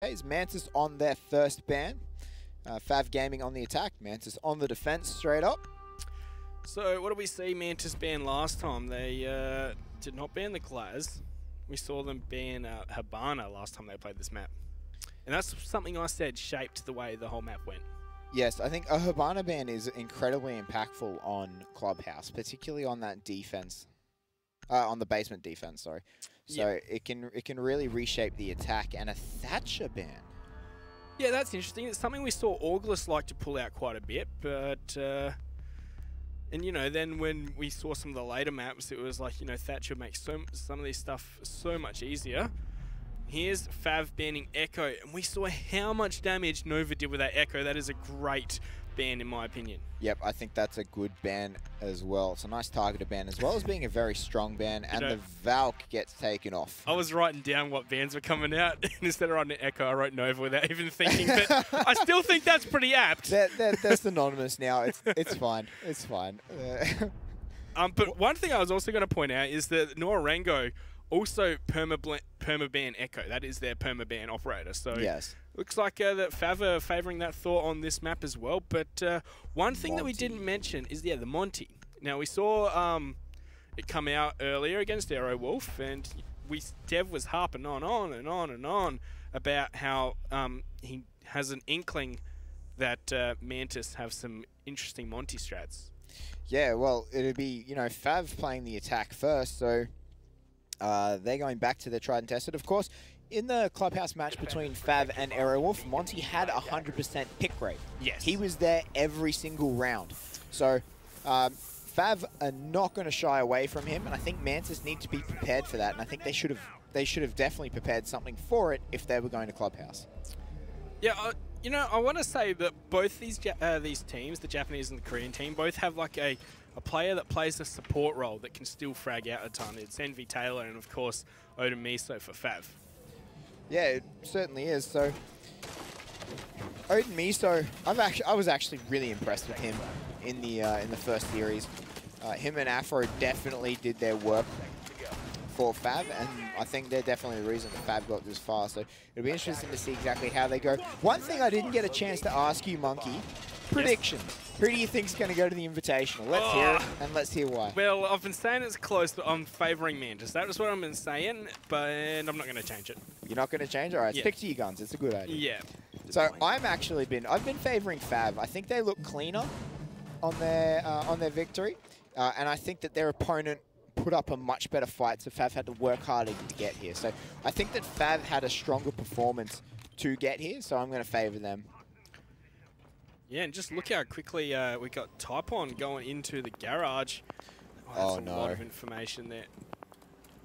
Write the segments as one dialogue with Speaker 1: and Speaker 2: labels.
Speaker 1: Is Mantis on their first ban. FAV Gaming on the attack, Mantis on the defense straight up.
Speaker 2: So what did we see Mantis ban last time? They did not ban the Glaz. We saw them ban Habana last time they played this map. And that's something I said shaped the way the whole map went.
Speaker 1: Yes, I think a Habana ban is incredibly impactful on Clubhouse, particularly on that defense. On the basement defense, sorry. So it can really reshape the attack. And a Thatcher ban.
Speaker 2: Yeah, that's interesting. It's something we saw August like to pull out quite a bit, but and you know, then when we saw some of the later maps, it was like, you know, Thatcher makes some of this stuff so much easier. Here's FAV banning Echo, and we saw how much damage Nova did with that Echo. That is a great ban in my opinion. Yep,
Speaker 1: I think that's a good ban as well. It's a nice targeted ban as well as being a very strong ban, and the Valk gets taken off.
Speaker 2: I was writing down what bans were coming out, and instead of writing Echo, I wrote Nova without even thinking, but I still think that's pretty apt.
Speaker 1: They're synonymous now. It's fine. It's fine.
Speaker 2: But one thing I was also going to point out is that Norango also permaban Echo. That is their permaban operator. So
Speaker 1: yes.
Speaker 2: Looks like that FAV are favouring that thought on this map as well. But one thing that we didn't mention is, the Monty. Now, we saw it come out earlier against Arrow Wolf, and Dev was harping on and on about how he has an inkling that Mantis have some interesting Monty strats.
Speaker 1: Yeah, well, it'd be, you know, FAV playing the attack first, so they're going back to their tried and tested. Of course, in the Clubhouse match between FAV and Aerowolf, Monty had 100% pick rate.
Speaker 2: Yes.
Speaker 1: He was there every single round. So FAV are not going to shy away from him, and I think Mantis need to be prepared for that, and I think they should have definitely prepared something for it if they were going to Clubhouse.
Speaker 2: Yeah, you know, I want to say that both these teams, the Japanese and the Korean team, both have like a player that plays a support role that can still frag out a ton. It's Envy Taylor and, of course, Odin Miso for FAV.
Speaker 1: Yeah, it certainly is. So, Odin Miso, I was actually really impressed with him in the first series. Him and Afro definitely did their work for FAV, and I think they're definitely the reason that FAV got this far. So it'll be interesting to see exactly how they go. One thing I didn't get a chance to ask you, Monkey, predictions. Yes. Who do you think's going to go to the Invitational? Let's hear it, and let's hear why.
Speaker 2: Well, I've been saying it's close, but I'm favouring Mantis. That was what I've been saying, but I'm not going to change it.
Speaker 1: You're not going to change? All right, stick to your guns. It's a good idea.
Speaker 2: Yeah.
Speaker 1: So I've been favouring FAV. I think they look cleaner on their victory, and I think that their opponent put up a much better fight, so FAV had to work harder to get here. So I think that FAV had a stronger performance to get here, so I'm going to favour them.
Speaker 2: Yeah, and just look how quickly we got Typon going into the garage. Oh, that's a lot of information there.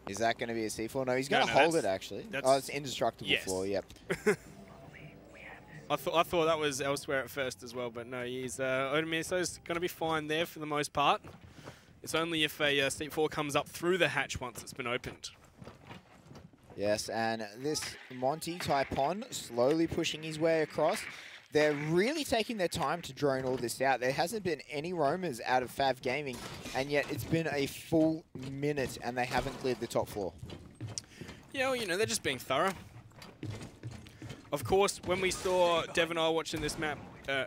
Speaker 1: Is that going to be a C4? No, he's going to hold it, actually. Oh, it's indestructible floor, yep.
Speaker 2: I thought that was elsewhere at first as well, but no, he's Odemiso's going to be fine there for the most part. It's only if a C4 comes up through the hatch once it's been opened. Yes, and this
Speaker 1: Monty Typon slowly pushing his way across. They're really taking their time to drone all this out. There hasn't been any roamers out of FAV Gaming, and yet it's been a full minute and they haven't cleared the top floor.
Speaker 2: Yeah, well, you know, they're just being thorough. Of course, when we saw Dev and I watching this map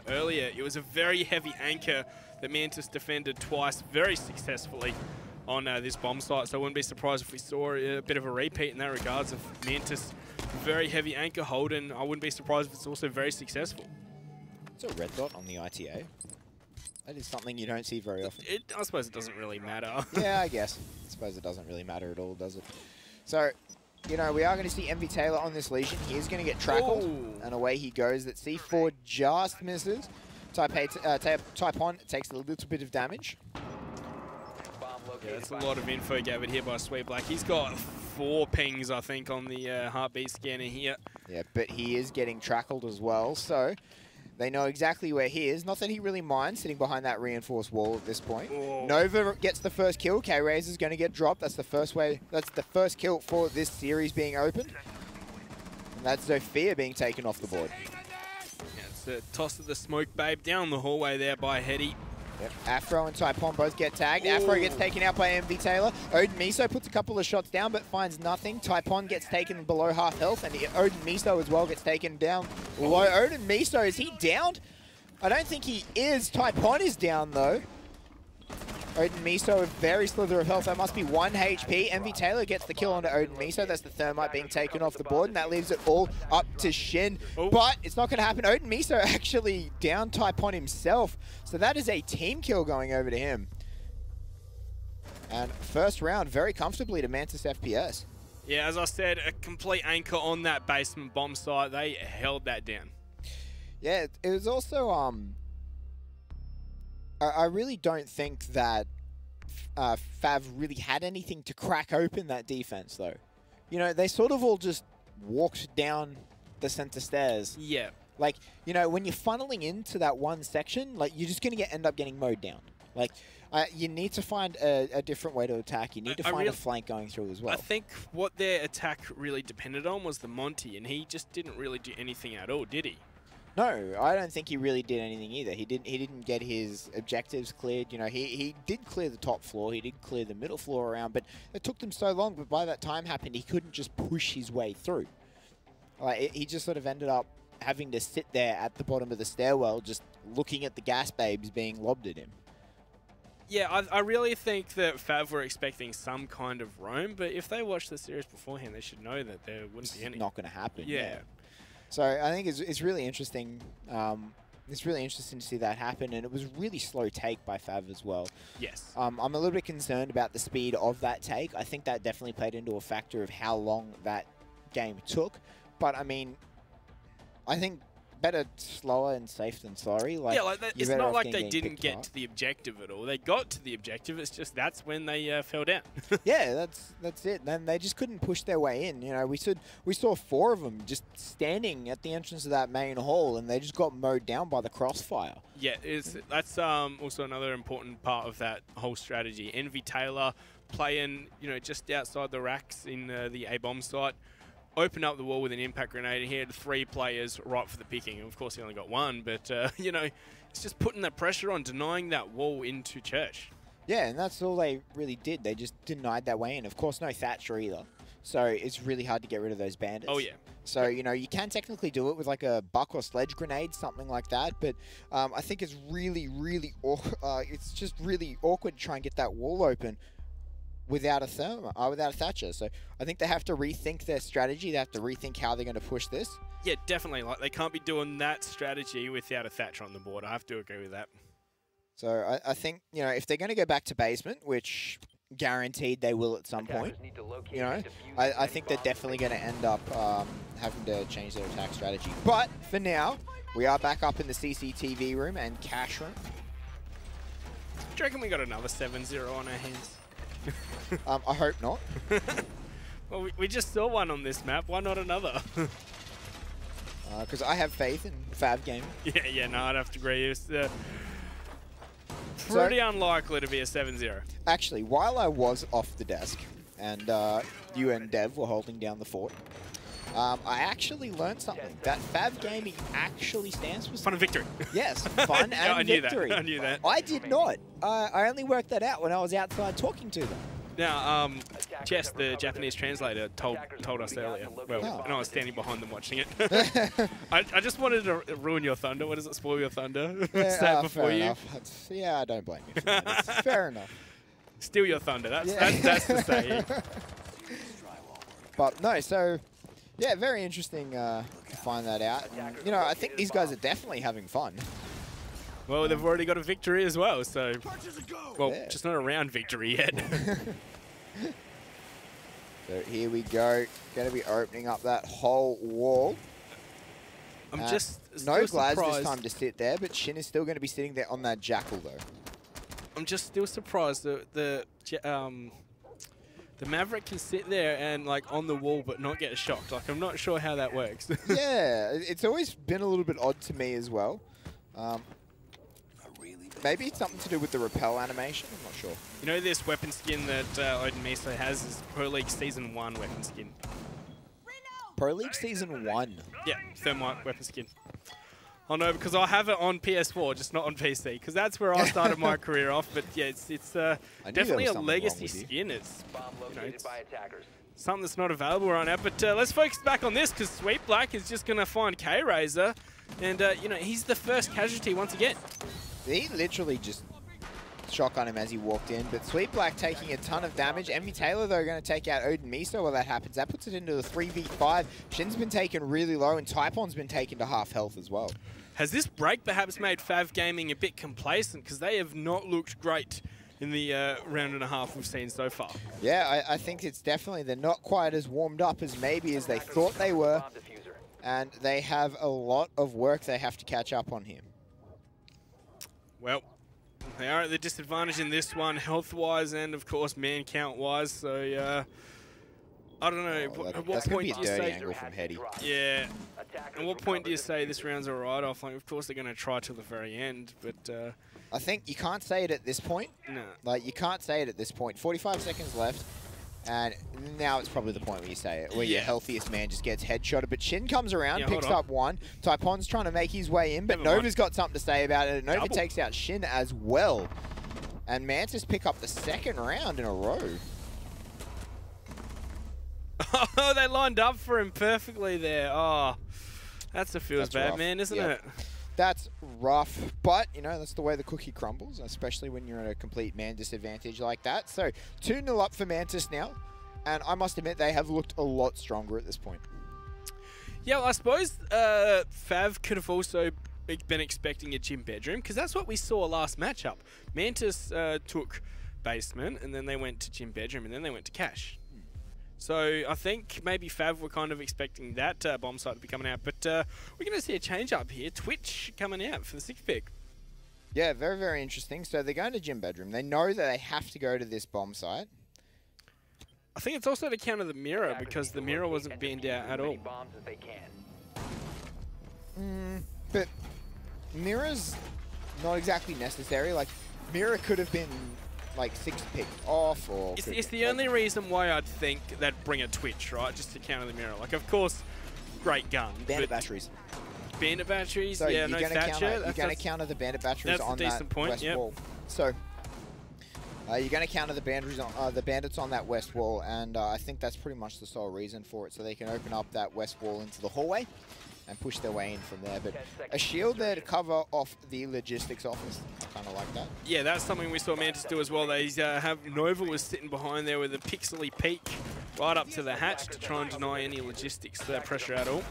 Speaker 2: earlier, it was a very heavy anchor that Mantis defended twice very successfully on this bomb site, so I wouldn't be surprised if we saw a bit of a repeat in that regards of Mantis. Very heavy anchor hold, and I wouldn't be surprised if it's also very successful.
Speaker 1: It's a red dot on the ITA. That is something you don't see very often.
Speaker 2: I suppose it doesn't really matter.
Speaker 1: Yeah, I guess. I suppose it doesn't really matter at all, does it? So, you know, we are going to see Envy Taylor on this Legion. He is going to get trackled, and away he goes. That C4 just misses. Typon takes a little bit of damage.
Speaker 2: Yeah, that's a lot of info gathered here by Sweet Black. He's got 4 pings, I think, on the heartbeat scanner here.
Speaker 1: Yeah, but he is getting trackled as well, so they know exactly where he is. Not that he really minds sitting behind that reinforced wall at this point. Whoa. Nova gets the first kill. K-Raze is going to get dropped. That's the first kill for this series being opened. And that's Zofia being taken off the board.
Speaker 2: Yeah, it's a toss of the smoke babe down the hallway there by Hetty.
Speaker 1: Yep. Afro and Taipon both get tagged. Ooh. Afro gets taken out by MV Taylor. Odin Miso puts a couple of shots down but finds nothing. Taipon gets taken below half health, and Odin Miso as well gets taken down low. Odin Miso, is he downed? I don't think he is. Taipon is down though. Odin Miso, a very slither of health. That must be 1 HP. MV Taylor gets the kill onto Odin Miso. That's the thermite being taken off the board, and that leaves it all up to Shin. Oh. But it's not going to happen. Odin Miso actually down Taipon himself. So that is a team kill going over to him. And first round, very comfortably to Mantis FPS.
Speaker 2: Yeah, as I said, a complete anchor on that basement bomb site. They held that down.
Speaker 1: Yeah, it was also... I really don't think that FAV really had anything to crack open that defense, though. You know, they sort of all just walked down the center stairs.
Speaker 2: Yeah.
Speaker 1: Like, you know, when you're funneling into that one section, like, you're just going to end up getting mowed down. Like, you need to find a different way to attack. You need to find a flank going through as well.
Speaker 2: I think what their attack really depended on was the Monty, and he just didn't really do anything at all, did he?
Speaker 1: No, I don't think he really did anything either. He didn't get his objectives cleared. You know, he did clear the top floor. He did clear the middle floor around, but it took them so long. But by that time happened, he couldn't just push his way through. Like, he just sort of ended up having to sit there at the bottom of the stairwell, just looking at the gas babes being lobbed at him.
Speaker 2: Yeah, I really think that FAV were expecting some kind of roam, but if they watched the series beforehand, they should know that there wouldn't be any.
Speaker 1: It's not going to happen.
Speaker 2: Yeah.
Speaker 1: So I think it's really interesting. It's really interesting to see that happen, and it was really slow take by FAV as well.
Speaker 2: Yes.
Speaker 1: I'm a little bit concerned about the speed of that take. I think that definitely played into a factor of how long that game took. But I mean, I think better slower and safe than sorry. Like,
Speaker 2: yeah, like it's not like they didn't get to the objective at all. They got to the objective. It's just that's when they fell down.
Speaker 1: Yeah, that's it. Then they just couldn't push their way in. You know, we saw 4 of them just standing at the entrance of that main hall, and they just got mowed down by the crossfire.
Speaker 2: Yeah, that's also another important part of that whole strategy. Envy Taylor playing, you know, just outside the racks in the A-bomb site. Open up the wall with an impact grenade, and he had 3 players right for the picking. Of course, he only got 1, but, you know, it's just putting that pressure on, denying that wall into Church.
Speaker 1: Yeah, and that's all they really did. They just denied that way in. Of course, no Thatcher either. So it's really hard to get rid of those bandits.
Speaker 2: Oh, yeah.
Speaker 1: So, you know, you can technically do it with like a buck or sledge grenade, something like that. But I think it's really, it's just really awkward to try and get that wall open without a Thatcher. So I think they have to rethink their strategy. They have to rethink how they're going to push this.
Speaker 2: Yeah, definitely. Like, they can't be doing that strategy without a Thatcher on the board. I have to agree with that.
Speaker 1: So I think, you know, if they're going to go back to basement, which guaranteed they will at some point, you know, I think they're definitely going to end up having to change their attack strategy. But for now, we are back up in the CCTV room and cash room.
Speaker 2: Do you reckon we got another 7-0 on our hands?
Speaker 1: I hope not.
Speaker 2: Well, we just saw one on this map. Why not another?
Speaker 1: Because I have faith in FAV gaming.
Speaker 2: Yeah, no, I'd have to agree. It's pretty unlikely to be a 7-0.
Speaker 1: Actually, while I was off the desk and you and Dev were holding down the fort, I actually learned something. That FAV gaming actually stands for
Speaker 2: fun and victory.
Speaker 1: Yes, fun and victory.
Speaker 2: I knew that.
Speaker 1: I did not. I only worked that out when I was outside talking to them.
Speaker 2: Now, Jess, the Japanese translator, told us earlier. Well, and I was standing behind them watching it. I just wanted to ruin your thunder. What does it spoil your thunder?
Speaker 1: Yeah, before you. Yeah, I don't blame you. For that. Fair enough.
Speaker 2: Steal your thunder. That's the saying.
Speaker 1: But no, so yeah, very interesting to find that out. And, you know, I think these guys are definitely having fun.
Speaker 2: Well, they've already got a victory as well, so... Well, yeah. Just not a round victory yet.
Speaker 1: So here we go. Going to be opening up that whole wall.
Speaker 2: I'm just
Speaker 1: no Glaz this time to sit there, but Shin is still going to be sitting there on that Jackal, though.
Speaker 2: I'm just still surprised that the Maverick can sit there and, like, on the wall but not get shocked. Like, I'm not sure how that works.
Speaker 1: Yeah, it's always been a little bit odd to me as well. Maybe it's something to do with the repel animation. I'm not sure.
Speaker 2: You know this weapon skin that Odin Miso has is Pro League Season 1 weapon skin.
Speaker 1: Pro League Season 1?
Speaker 2: Yeah, thermite weapon skin. Oh no, because I have it on PS4, just not on PC, because that's where I started my career off. But yeah, it's definitely a legacy skin. It's, you know, it's something that's not available right now. But let's focus back on this, because Sweet Black is just going to find K-Razor, and you know, he's the first casualty once again.
Speaker 1: He literally just shotgun him as he walked in, but Sweet Black taking a ton of damage. Envy Taylor, though, going to take out Odin Miso while that happens. That puts it into the 3v5. Shin's been taken really low, and Taipon's been taken to half health as well.
Speaker 2: Has this break perhaps made FAV Gaming a bit complacent? Because they have not looked great in the round and a half we've seen so far.
Speaker 1: Yeah, I think it's definitely, they're not quite as warmed up as maybe as they thought they were, and they have a lot of work they have to catch up on here.
Speaker 2: Well, they are at the disadvantage in this one, health-wise and, of course, man count-wise. So, I don't know. At what point do you say?
Speaker 1: Angle from Heady.
Speaker 2: Yeah. At what point do you say this round's a write-off? Like, of course, they're going to try till the very end, but
Speaker 1: I think you can't say it at this point.
Speaker 2: No.
Speaker 1: Like, you can't say it at this point. 45 seconds left, and now it's probably the point where you say it, where your healthiest man just gets headshotted. But Shin comes around, picks up one. Taipon's trying to make his way in, but Nova's got something to say about it. Nova takes out Shin as well. And Mantis pick up the second round in a row.
Speaker 2: Oh, they lined up for him perfectly there. Oh, that's a feels bad, rough. Man, isn't it?
Speaker 1: That's rough, but, you know, that's the way the cookie crumbles, especially when you're at a complete man disadvantage like that. So, 2-0 up for Mantis now, and I must admit they have looked a lot stronger at this point.
Speaker 2: Yeah, well, I suppose Fav could have also been expecting a gym bedroom, because that's what we saw last matchup. Mantis took basement, and then they went to gym bedroom, and then they went to cash. So I think maybe Fav were kind of expecting that bomb site to be coming out. But we're going to see a change up here. Twitch coming out for the 6th pick.
Speaker 1: Yeah, very, very interesting. So they're going to gym bedroom. They know that they have to go to this bomb site.
Speaker 2: I think it's also to counter the mirror, because the mirror wasn't banned out at all.
Speaker 1: But mirror's not exactly necessary. Like, mirror could have been like 6 picked off, or
Speaker 2: it's the only reason why I'd think they'd bring a Twitch, right? Just to counter the mirror. Like, of course, great gun.
Speaker 1: Bandit batteries.
Speaker 2: Bandit batteries,
Speaker 1: so
Speaker 2: yeah, no Thatcher.
Speaker 1: You're going to counter the bandit batteries on that west wall. So you're going to counter the bandits on that west wall, and I think that's pretty much the sole reason for it. So they can open up that west wall into the hallway and push their way in from there. But a shield there to cover off the logistics office. I kind of like that.
Speaker 2: Yeah, that's something we saw Mantis do as well. They have Nova was sitting behind there with a pixely peek right up to the hatch to try and deny any logistics pressure at all.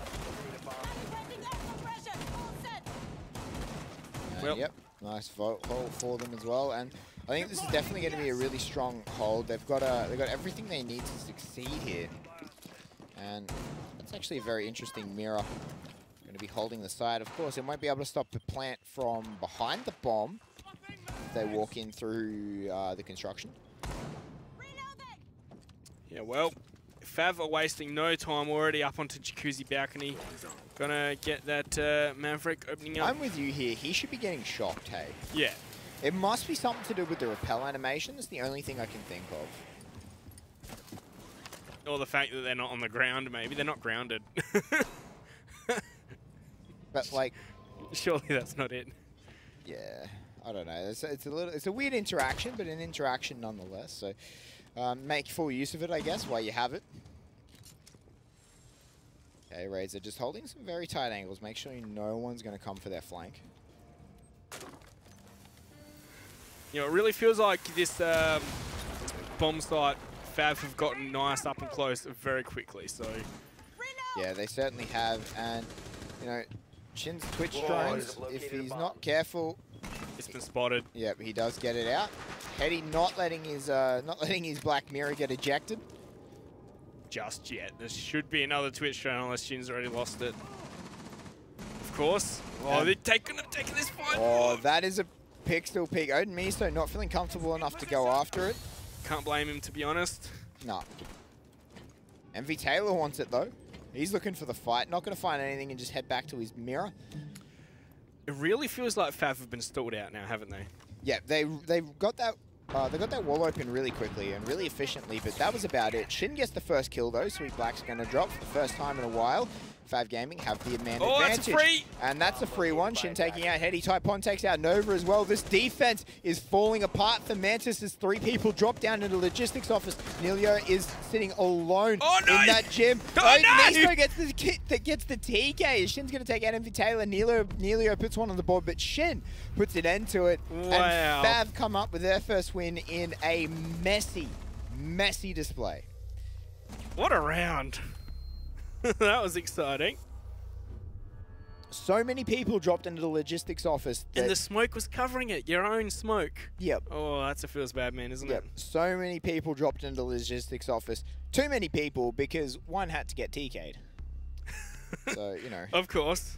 Speaker 1: Well, yep, nice hold for them as well. And I think this is definitely going to be a really strong hold. They've got everything they need to succeed here. And that's actually a very interesting mirror. Going to be holding the side. Of course, it won't be able to stop the plant from behind the bomb if they walk in through the construction.
Speaker 2: Yeah, well, Fav are wasting no time, already up onto Jacuzzi balcony. Gonna get that Maverick opening up.
Speaker 1: I'm with you here. He should be getting shocked, hey?
Speaker 2: Yeah.
Speaker 1: It must be something to do with the rappel animation. That's the only thing I can think of.
Speaker 2: Or the fact that they're not on the ground, maybe. They're not grounded.
Speaker 1: But, like...
Speaker 2: Surely that's not it.
Speaker 1: Yeah, I don't know. It's a weird interaction, but an interaction nonetheless. So, make full use of it, I guess, while you have it. Okay, Razor just holding some very tight angles. Make sure no one's going to come for their flank.
Speaker 2: You know, it really feels like this bomb site Fav have gotten nice up and close very quickly, so...
Speaker 1: Yeah, they certainly have, and, you know, Shin's Twitch drones, if he's not careful...
Speaker 2: It's been spotted.
Speaker 1: Yep, he does get it out. Heady not letting his Black Mirror get ejected.
Speaker 2: Just yet. There should be another Twitch drone unless Shin's already lost it. Of course. Oh, they're taking this fight.
Speaker 1: Oh, that is a still peek. Odin Miso not feeling comfortable enough to go after it.
Speaker 2: Can't blame him, to be honest.
Speaker 1: No. Envy Taylor wants it, though. He's looking for the fight. Not going to find anything and just head back to his mirror.
Speaker 2: It really feels like Fav have been stalled out now, haven't they?
Speaker 1: Yeah, they've got that. They got that wall open really quickly and really efficiently, but that was about it. Shin gets the first kill, though. Sweet Black's going to drop for the first time in a while. FAV Gaming have the man
Speaker 2: Oh,
Speaker 1: advantage.
Speaker 2: that's a free!
Speaker 1: And that's a free one. Shin taking out Hetty. Typon takes out Nova as well. This defense is falling apart for Mantis as 3 people drop down into the logistics office. Nelio is sitting alone in that gym. Niso gets the TK. Shin's going to take out Invitational. Nelio puts one on the board, but Shin puts an end to it.
Speaker 2: Wow.
Speaker 1: And FAV come up with their first win in a messy display.
Speaker 2: What a round. That was exciting.
Speaker 1: So many people dropped into the logistics office.
Speaker 2: And the smoke was covering it. Your own smoke.
Speaker 1: Yep.
Speaker 2: Oh, that's a feels bad, man, isn't it?
Speaker 1: So many people dropped into the logistics office. Too many people because one had to get TK'd. So, you know.
Speaker 2: Of course.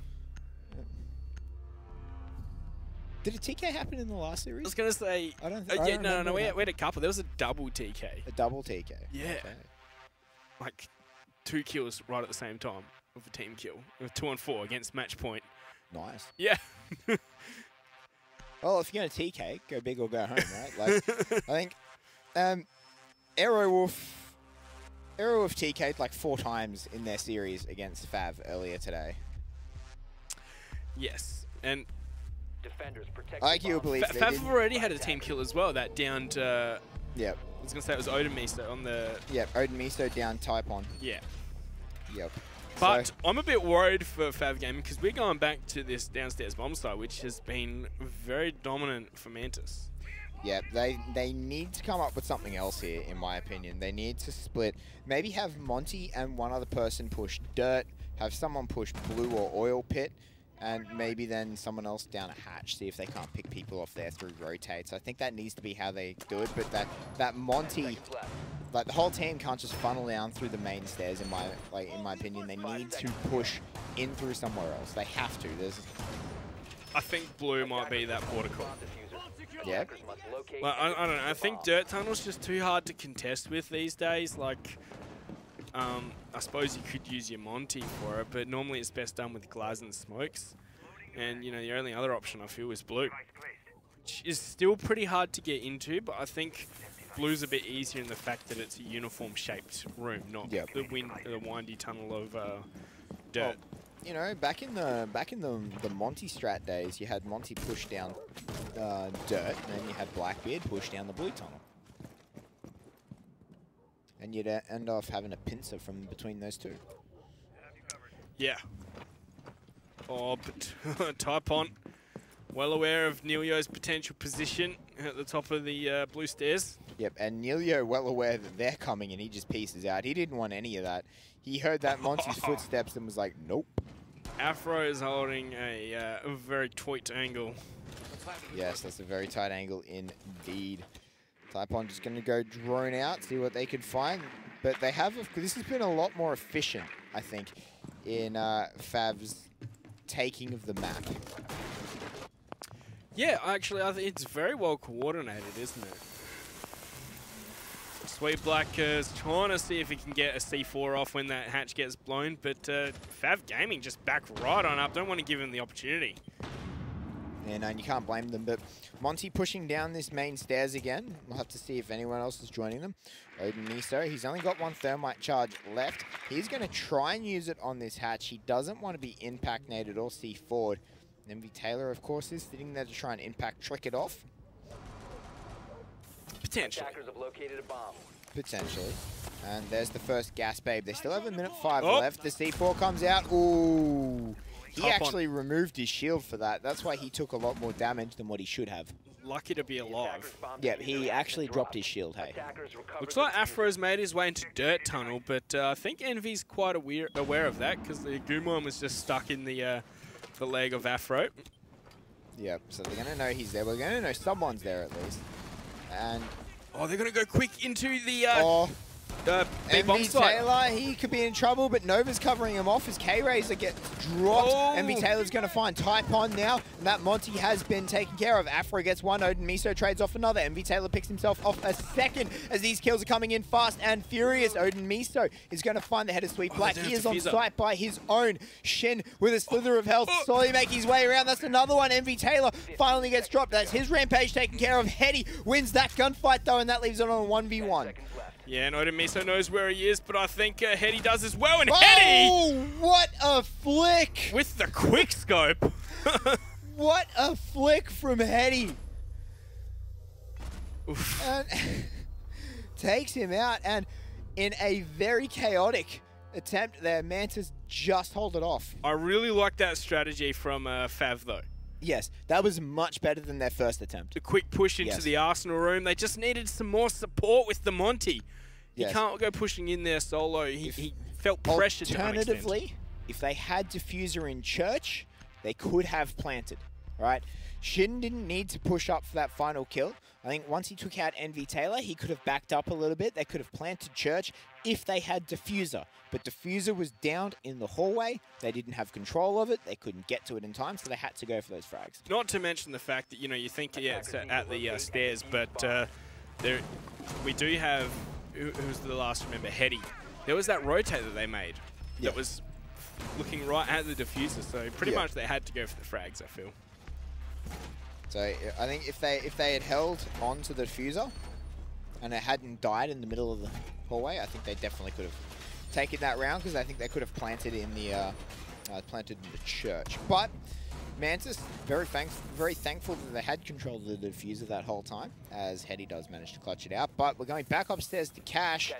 Speaker 1: Did a TK happen in the last series?
Speaker 2: I was going to say...
Speaker 1: I don't
Speaker 2: no, we had a couple. There was a double TK.
Speaker 1: A double TK?
Speaker 2: Yeah. Okay. Like 2 kills right at the same time with a team kill. With 2 on 4 against match point.
Speaker 1: Nice.
Speaker 2: Yeah.
Speaker 1: Well, if you're going to TK, go big or go home, right? Like, I think Aerowolf TK'd like 4 times in their series against FAV earlier today.
Speaker 2: Yes. And
Speaker 1: I believe
Speaker 2: FAV have already had a team kill as well. That downed...
Speaker 1: Yep.
Speaker 2: I was going to say it was Odin Miso on the...
Speaker 1: Yep, Odin Miso down Typon.
Speaker 2: Yeah.
Speaker 1: Yep.
Speaker 2: But so I'm a bit worried for FAV Gaming because we're going back to this downstairs bomb site, which has been very dominant for Mantis.
Speaker 1: Yeah, they need to come up with something else here, in my opinion. They need to split. Maybe have Monty and one other person push dirt, have someone push blue or oil pit, and maybe then someone else down a hatch, see if they can't pick people off there through rotates. I think that needs to be how they do it, but that Monty, like the whole team can't just funnel down through the main stairs, in my opinion. They need to push in through somewhere else. They have to.
Speaker 2: I think blue might be that protocol.
Speaker 1: Yeah.
Speaker 2: Well, I don't know. I think dirt tunnel's just too hard to contest with these days. Like, I suppose you could use your Monty for it, but normally it's best done with glass and smokes. And, you know, the only other option I feel is blue, which is still pretty hard to get into, but I think blue's a bit easier in the fact that it's a uniform-shaped room, not the windy tunnel of dirt.
Speaker 1: Well, you know, back in the Monty strat days, you had Monty push down dirt, and then you had Blackbeard push down the blue tunnel. And you'd end off having a pincer from between those two.
Speaker 2: Yeah. Oh, but Typon, well aware of Nelio's potential position at the top of the blue stairs.
Speaker 1: Yep, and Nelio well aware that they're coming and he just pieces out. He didn't want any of that. He heard that Monty's footsteps and was like, nope.
Speaker 2: Afro is holding a very tight angle.
Speaker 1: Yes, that's a very tight angle indeed. Typon just going to go drone out, see what they could find. But they have, this has been a lot more efficient, I think, in FAV's taking of the map.
Speaker 2: Yeah, actually, I think it's very well coordinated, isn't it? Sweet Black is trying to see if he can get a C4 off when that hatch gets blown, but FAV Gaming just back right on up. Don't want to give him the opportunity.
Speaker 1: Yeah, no, and you can't blame them, but Monty pushing down this main stairs again. We'll have to see if anyone else is joining them. Odin Miso, he's only got 1 thermite charge left. He's going to try and use it on this hatch. He doesn't want to be impact-nated or see forward. And Taylor, of course, is sitting there to try and impact trick it off.
Speaker 2: Potentially.
Speaker 1: Potentially. And there's the first gas babe. They still have 1:05 left. The C4 comes out. Ooh. He actually removed his shield for that. That's why he took a lot more damage than what he should have.
Speaker 2: Lucky to be alive.
Speaker 1: Yeah, he actually dropped his shield, hey.
Speaker 2: Looks like Afro's made his way into Dirt Tunnel, but I think Envy's quite aware of that because the Gumon was just stuck in the leg of Afro.
Speaker 1: Yep, so they're going to know he's there. We're going to know someone's there at least. And
Speaker 2: oh, they're going to go quick into the
Speaker 1: MV Taylor, he could be in trouble, but Nova's covering him off as K-Razor gets dropped. MV Taylor's going to find Typon now, and that Monty has been taken care of. Afro gets 1, Odin Miso trades off another. MV Taylor picks himself off a second as these kills are coming in fast and furious. Odin Miso is going to find the head of Sweet Black. He is on site by his own. Shin with a slither of health, slowly making his way around. That's another one. MV Taylor finally gets dropped. That's his rampage taken care of. Hetty wins that gunfight though, and that leaves it on a 1v1.
Speaker 2: Yeah, and Miso knows where he is, but I think Hetty does as well. And
Speaker 1: Oh,
Speaker 2: Hetty!
Speaker 1: what a flick!
Speaker 2: With the quick scope.
Speaker 1: What a flick from Hetty.
Speaker 2: Oof.
Speaker 1: And takes him out, and in a very chaotic attempt there, Mantis just hold it off.
Speaker 2: I really like that strategy from FAV, though.
Speaker 1: Yes, that was much better than their first attempt.
Speaker 2: The quick push into the Arsenal room. They just needed some more support with the Monty. He can't go pushing in there solo. He felt pressured to an extent.
Speaker 1: Alternatively, if they had Diffuser in church, they could have planted, right? Shin didn't need to push up for that final kill. I think once he took out Envy Taylor, he could have backed up a little bit. They could have planted church if they had Diffuser. But Diffuser was downed in the hallway. They didn't have control of it. They couldn't get to it in time, so they had to go for those frags.
Speaker 2: Not to mention the fact that, you think, yeah, it's at the stairs, but we do have, who's the last member, Hetty. There was that rotate that they made that was looking right at the Diffuser, so pretty much they had to go for the frags, I feel.
Speaker 1: So I think if they had held on to the Diffuser and it hadn't died in the middle of the hallway, I think they definitely could have taken that round, because I think they could have planted in the church. But Mantis very thankful that they had control of the Diffuser that whole time, as Hetty does manage to clutch it out. But we're going back upstairs to Cash,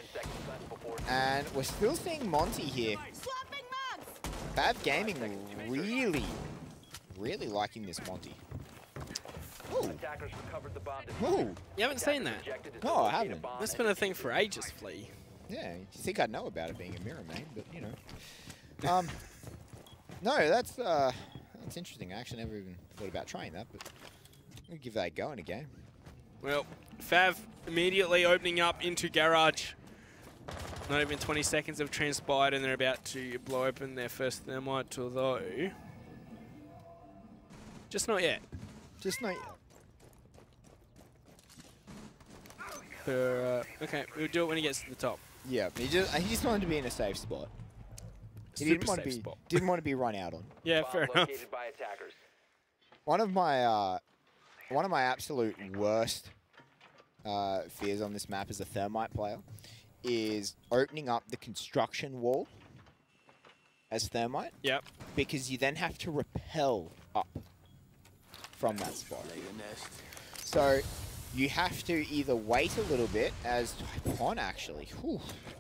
Speaker 1: and we're still seeing Monty here. FAV Gaming really liking this Monty. Ooh. Ooh.
Speaker 2: You haven't seen that?
Speaker 1: No, I haven't.
Speaker 2: That's been a thing for ages, Flea.
Speaker 1: Yeah, you think I'd know about it being a mirror main, but you know. No, that's interesting. I actually never even thought about trying that, but I'm gonna give that a go in a game.
Speaker 2: Well, FAV immediately opening up into Garage. Not even 20 seconds have transpired, and they're about to blow open their first thermite, although just not yet.
Speaker 1: Just not yet.
Speaker 2: Okay, we'll do it when he gets to the top.
Speaker 1: Yeah, he just wanted to be in a safe spot. He didn't want to be run out on.
Speaker 2: Yeah, fair enough.
Speaker 1: One of my absolute worst fears on this map as a thermite player is opening up the construction wall as thermite.
Speaker 2: Yep.
Speaker 1: Because you then have to rappel up from that spot. So you have to either wait a little bit, as Typon actually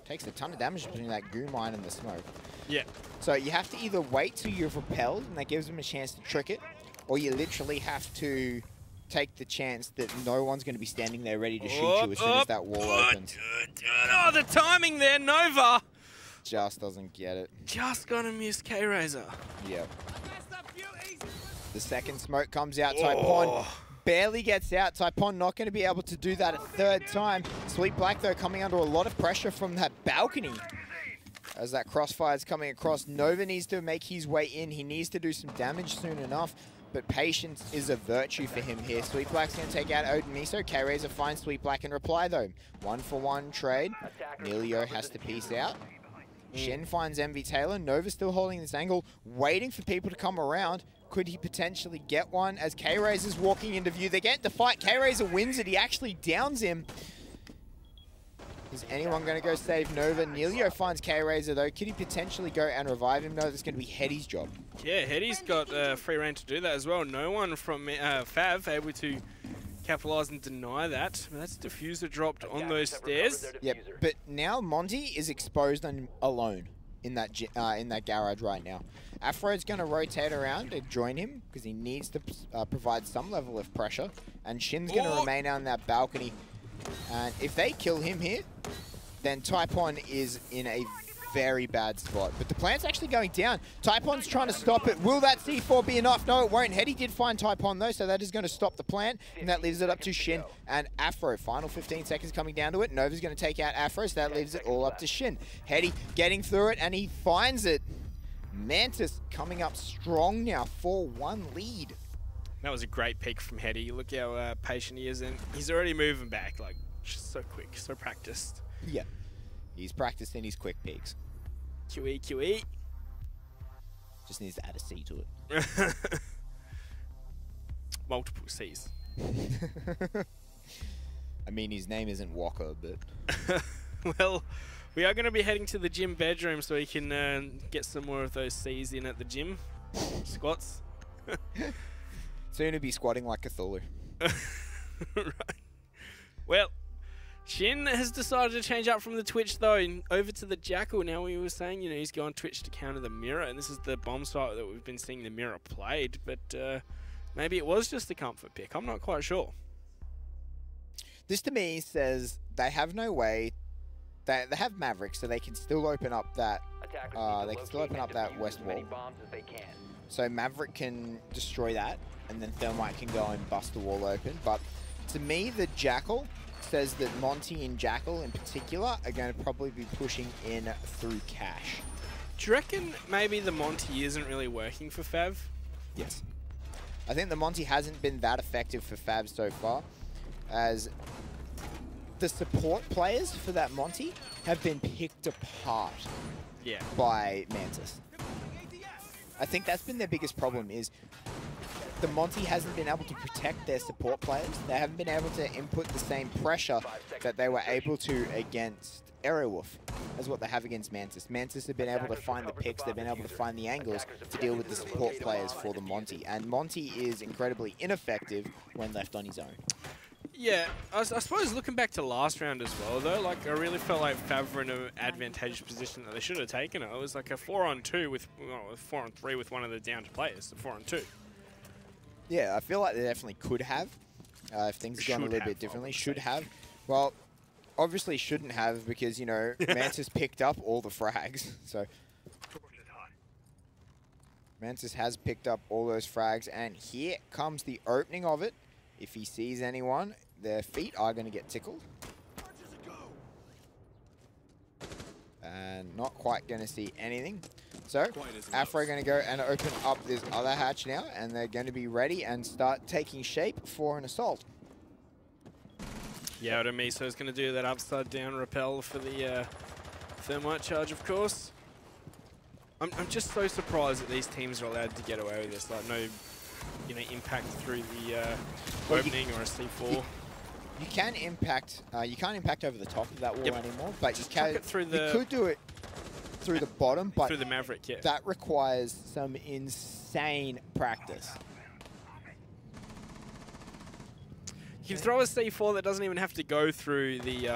Speaker 1: takes a ton of damage between that goo mine and the smoke.
Speaker 2: Yeah.
Speaker 1: So you have to either wait till you've repelled, and that gives them a chance to trick it, or you literally have to take the chance that no one's going to be standing there ready to shoot you as soon as that wall opens.
Speaker 2: Oh, the timing there, Nova!
Speaker 1: Just doesn't get it.
Speaker 2: Just gonna miss K-Razor.
Speaker 1: Yep. The second smoke comes out. Typon barely gets out. Typon not going to be able to do that a third time. Sweet Black, though, coming under a lot of pressure from that balcony. As that crossfire is coming across, Nova needs to make his way in. He needs to do some damage soon enough, but patience is a virtue for him here. Sweet Black's going to take out Odin Miso. K-Razor finds Sweet Black in reply, though. 1-for-1 trade. Nilio has to peace out. Shen finds Envy Taylor. Nova still holding this angle, waiting for people to come around. Could he potentially get one as K-Razor's walking into view? They get the fight. K-Razor wins it. He actually downs him. Is anyone going to go save Nova? Nilio finds K-Razor, though. Could he potentially go and revive him? No, that's going to be Hetty's job.
Speaker 2: Yeah, Hetty's got free reign to do that as well. No one from FAV able to capitalize and deny that. That's Diffuser dropped on those stairs.
Speaker 1: Yep, but now Monty is exposed and alone in that garage right now. Afro's going to rotate around and join him because he needs to provide some level of pressure. And Shin's going to remain on that balcony. And if they kill him here, then Typon is in a very bad spot. But the plant's actually going down. Typon's trying to stop it. Will that C4 be enough? No, it won't. Hetty did find Typon, though, so that is going to stop the plant. And that leaves it up to Shin and Afro. Final 15 seconds coming down to it. Nova's going to take out Afro, so that leaves it all up to Shin. Hetty getting through it, and he finds it. Mantis coming up strong now, 4-1 lead.
Speaker 2: That was a great pick from Hetty. Look how patient he is, and he's already moving back. Like, just so quick, so practiced.
Speaker 1: Yeah, he's practicing his quick peaks.
Speaker 2: QE, QE.
Speaker 1: Just needs to add a C to it.
Speaker 2: Multiple C's.
Speaker 1: I mean, his name isn't Walker, but...
Speaker 2: Well, we are going to be heading to the gym bedroom so we can get some more of those C's in at the gym. Squats.
Speaker 1: Soon to be squatting like Cthulhu.
Speaker 2: Right. Well, Shin has decided to change up from the Twitch though, and over to the Jackal. Now we were saying, you know, he's going Twitch to counter the Mirror, and this is the bomb site that we've been seeing the Mirror played, but maybe it was just a comfort pick. I'm not quite sure.
Speaker 1: This to me says they have no way. They have Maverick, so they can still open up that. West wall. So Maverick can destroy that, and then Thermite can go and bust the wall open. But to me, the Jackal says that Monty and Jackal in particular are going to probably be pushing in through Cache.
Speaker 2: Do you reckon maybe the Monty isn't really working for FAV?
Speaker 1: Yes. I think the Monty hasn't been that effective for FAV so far, as the support players for that Monty have been picked apart by Mantis. I think that's been their biggest problem, is the Monty hasn't been able to protect their support players. They haven't been able to input the same pressure that they were able to against Aerowolf as what they have against Mantis. Mantis have been able to find the picks, they've been able to find the angles to deal with the support players for the Monty. And Monty is incredibly ineffective when left on his own.
Speaker 2: Yeah, I suppose looking back to last round as well, though, like I really felt like FAV were in an advantageous position that they should have taken it. It was like a 4-on-2 with 4-on-3 with one of the downed players, a 4-on-2.
Speaker 1: Yeah, I feel like they definitely could have, if things had gone a little bit differently. Should have. Well, obviously shouldn't have, because, you know, Mantis picked up all the frags. So Mantis has picked up all those frags, and here comes the opening of it. If he sees anyone, their feet are going to get tickled. And not quite going to see anything. So, Afro going to go and open up this other hatch now, and they're going to be ready and start taking shape for an assault.
Speaker 2: Yeah, Miso is going to do that upside down rappel for the Thermite charge, of course. I'm just so surprised that these teams are allowed to get away with this. Like, no, you know, impact through the opening or a C4.
Speaker 1: You can impact. You can't impact over the top of that wall anymore, but
Speaker 2: just
Speaker 1: you can.
Speaker 2: it through the,
Speaker 1: you could do it through the bottom, but
Speaker 2: through the Maverick. Yeah,
Speaker 1: that requires some insane practice.
Speaker 2: You can throw a C4 that doesn't even have to go through the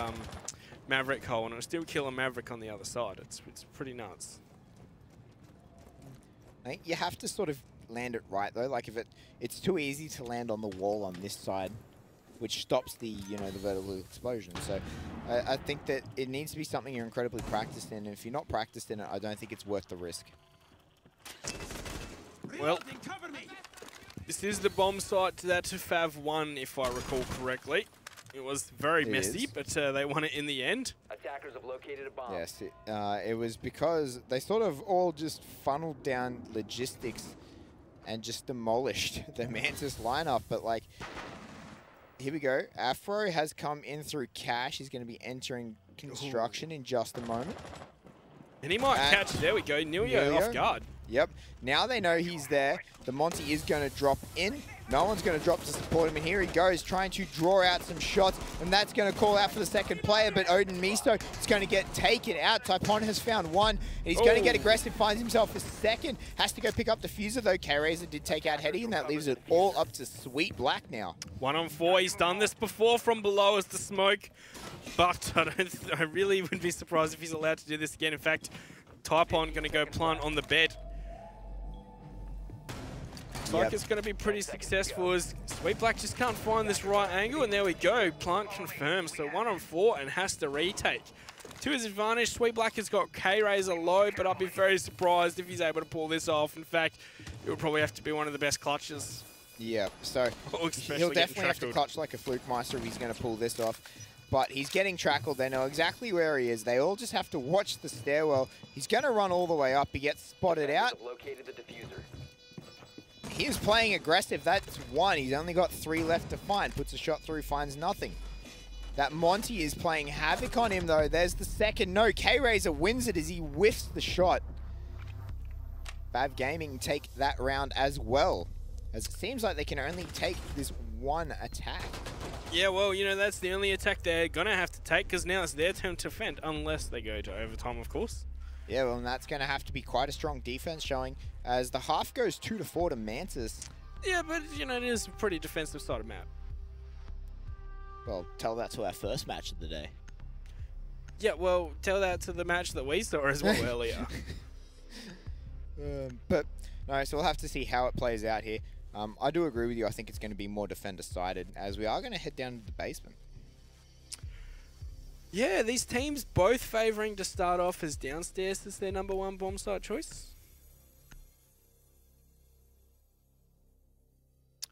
Speaker 2: Maverick hole, and it'll still kill a Maverick on the other side. It's pretty nuts.
Speaker 1: I think you have to sort of land it right though. Like if it's too easy to land on the wall on this side, which stops the, you know, the vertical explosion. So I think that it needs to be something you're incredibly practiced in. And if you're not practiced in it, I don't think it's worth the risk.
Speaker 2: Well, this is the bomb site to FAV 1, if I recall correctly. It was very messy, but they won it in the end.
Speaker 3: Attackers have located a bomb.
Speaker 1: Yes, it was because they sort of all just funneled down logistics and just demolished the Mantis lineup. But like, here we go. Afro has come in through Cache. He's going to be entering construction in just a moment.
Speaker 2: And he might catch, there we go, Nilio off guard.
Speaker 1: Yep. Now they know he's there. The Monty is going to drop in. No one's going to drop to support him. And here he goes, trying to draw out some shots. And that's going to call out for the second player. But Odin Miso is going to get taken out. Taipon has found one. And he's going to get aggressive, finds himself a second. Has to go pick up Diffuser, though. K-Razor did take out Hetty, and that leaves it all up to Sweet Black now.
Speaker 2: 1-on-4. He's done this before from below as the smoke. But I really wouldn't be surprised if he's allowed to do this again. In fact, Taipon going to go plant on the bed. Looks like it's going to be pretty successful as Sweet Black just can't find this right angle, and there we go. Plant confirmed. So 1-on-4 and has to retake. To his advantage, Sweet Black has got K-Razor low, but I'd be very surprised if he's able to pull this off. In fact, it would probably have to be one of the best clutches.
Speaker 1: Yeah, so he'll definitely have to clutch like a Fluke Meister if he's going to pull this off. But he's getting trackled. They know exactly where he is. They all just have to watch the stairwell. He's going to run all the way up. He gets spotted out.
Speaker 3: Located the diffuser.
Speaker 1: He was playing aggressive. That's one. He's only got 3 left to find. Puts a shot through, finds nothing. That Monty is playing havoc on him, though. There's the second. No, K-Razor wins it as he whiffs the shot. FAV Gaming take that round as well, as it seems like they can only take this one attack.
Speaker 2: Yeah, well, you know, that's the only attack they're going to have to take, because now it's their turn to defend, unless they go to overtime, of course.
Speaker 1: Yeah, well, and that's going to have to be quite a strong defense showing, as the half goes 2-4 to Mantis.
Speaker 2: Yeah, but, you know, it is a pretty defensive side of map.
Speaker 1: Well, tell that to our first match of the day.
Speaker 2: Yeah, well, tell that to the match that we saw as well earlier.
Speaker 1: But, no, so we'll have to see how it plays out here. I do agree with you. I think it's going to be more defender-sided, as we are going to head down to the basement.
Speaker 2: Yeah, these teams both favouring to start off as downstairs as their #1 bomb site choice.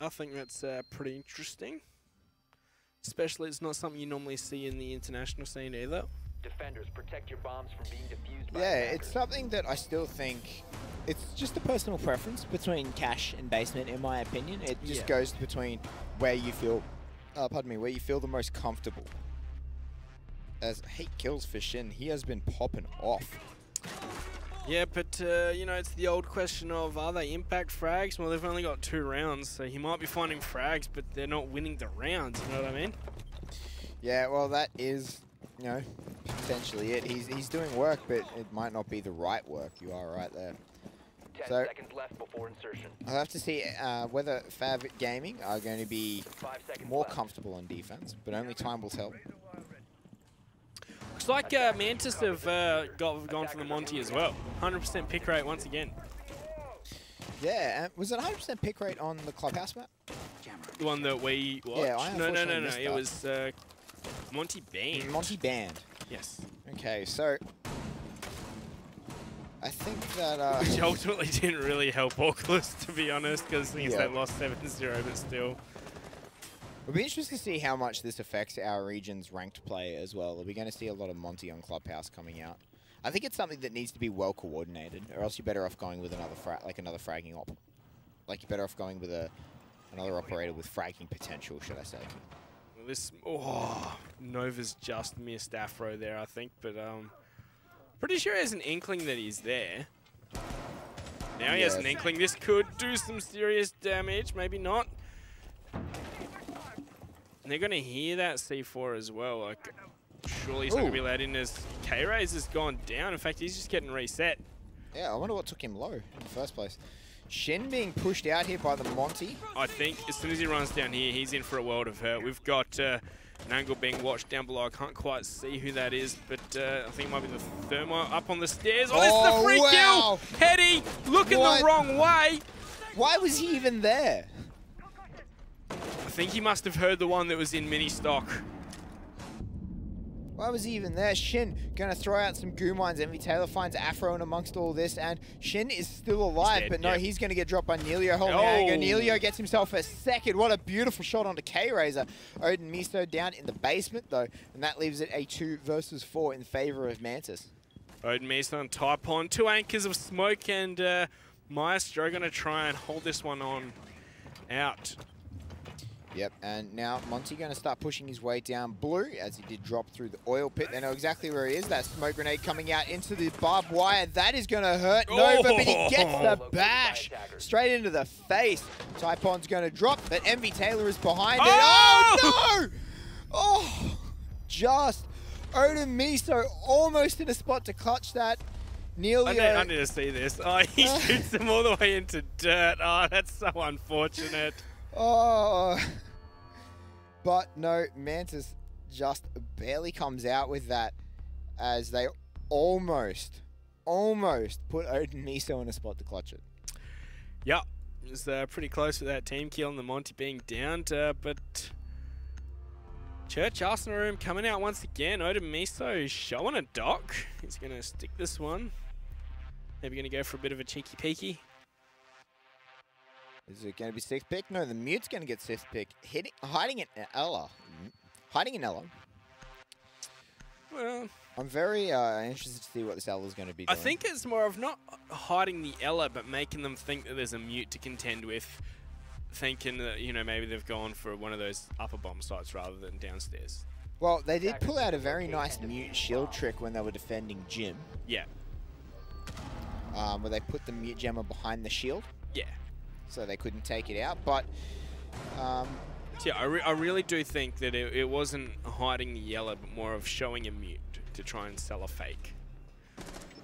Speaker 2: I think that's pretty interesting. Especially it's not something you normally see in the international scene either.
Speaker 3: Defenders, protect your bombs from being defused by
Speaker 1: Yeah,
Speaker 3: attackers.
Speaker 1: it's something that I still think it's just a personal preference between cash and basement, in my opinion. It just goes between where you feel, where you feel the most comfortable. As 8 kills for Shin, he has been popping off.
Speaker 2: Yeah, but, you know, it's the old question of, are they impact frags? Well, they've only got 2 rounds, so he might be finding frags, but they're not winning the rounds, you know what I mean?
Speaker 1: Yeah, well, that is, you know, potentially it. He's doing work, but it might not be the right work. You are right there.
Speaker 3: 10
Speaker 1: So,
Speaker 3: seconds left before insertion.
Speaker 1: I'll have to see whether FAV Gaming are going to be
Speaker 3: 5 seconds
Speaker 1: more
Speaker 3: left.
Speaker 1: comfortable on defense, but only time will tell.
Speaker 2: Looks like Mantis have gone for the Monty as well. 100% pick rate once again.
Speaker 1: Yeah, was it 100% pick rate on the clubhouse map?
Speaker 2: The one that we watched?
Speaker 1: Yeah, I
Speaker 2: no.
Speaker 1: unfortunately missed
Speaker 2: It
Speaker 1: that.
Speaker 2: was Monty Band.
Speaker 1: Monty Band.
Speaker 2: Yes.
Speaker 1: Okay, so I think that
Speaker 2: Which ultimately didn't really help Oculus, to be honest, because they lost 7-0, but still.
Speaker 1: it'll be interesting to see how much this affects our region's ranked play as well. Are we going to see a lot of Monty on Clubhouse coming out? I think it's something that needs to be well coordinated, or else you're better off going with another fragging op. Like you're better off going with another operator with fragging potential, should I say?
Speaker 2: This Nova's just missed Afro there, I think, but pretty sure he has an inkling that he's there. Now he has an inkling. This could do some serious damage, maybe not. And they're going to hear that C4 as well. Like, surely he's not going to be allowed in as K-Rays has gone down. In fact, he's just getting reset.
Speaker 1: Yeah, I wonder what took him low in the first place. Shin being pushed out here by the Monty.
Speaker 2: I think as soon as he runs down here, he's in for a world of hurt. We've got an angle being watched down below. I can't quite see who that is, but I think it might be the Thermo up on the stairs. Oh, this is the free kill! Hetty looking the wrong way.
Speaker 1: Why was he even there?
Speaker 2: I think he must have heard the one that was in mini stock.
Speaker 1: Why was he even there? Shin going to throw out some goo mines. Invitational finds Afro in amongst all this, and Shin is still alive, but no, he's going to get dropped by Neilio holding anger. Neilio gets himself a second. What a beautiful shot onto K-Razor. Odin Miso down in the basement, though, and that leaves it a 2 versus 4 in favor of Mantis.
Speaker 2: Odin Miso on type on. 2 anchors of smoke, and Maestro going to try and hold this one on out.
Speaker 1: Yep, and now Monty going to start pushing his way down blue as he did drop through the oil pit. They know exactly where he is. That smoke grenade coming out into the barbed wire. That is going to hurt Nova, but he gets the bash straight into the face. Taipon's going to drop, but MV Taylor is behind it. Oh, no! Oh, just Odin Miso almost in a spot to clutch that. Neilio.
Speaker 2: I need to see this. Oh, he shoots them all the way into dirt. Oh, that's so unfortunate.
Speaker 1: Oh, but no, Mantis just barely comes out with that as they almost put Odin Miso in a spot to clutch it.
Speaker 2: Yep, it was pretty close with that team kill and the Monty being downed, but Church Arsenal Room coming out once again. Odin Miso showing a dock. He's going to stick this one. Maybe going to go for a bit of a cheeky peeky.
Speaker 1: Is it going to be 6th pick? No, the Mute's going to get 6th pick. Hiding in Ella. Hiding in Ella.
Speaker 2: Well,
Speaker 1: I'm very interested to see what this Ella's going to be doing.
Speaker 2: I think it's more of not hiding the Ella, but making them think that there's a Mute to contend with. Thinking that, you know, maybe they've gone for one of those upper bomb sites rather than downstairs.
Speaker 1: Well, they did pull out a very nice Mute shield trick when they were defending Jim.
Speaker 2: Yeah.
Speaker 1: Where they put the Mute Gemma behind the shield.
Speaker 2: Yeah.
Speaker 1: So they couldn't take it out, but
Speaker 2: So yeah, I really do think that it wasn't hiding the yellow, but more of showing a mute to try and sell a fake.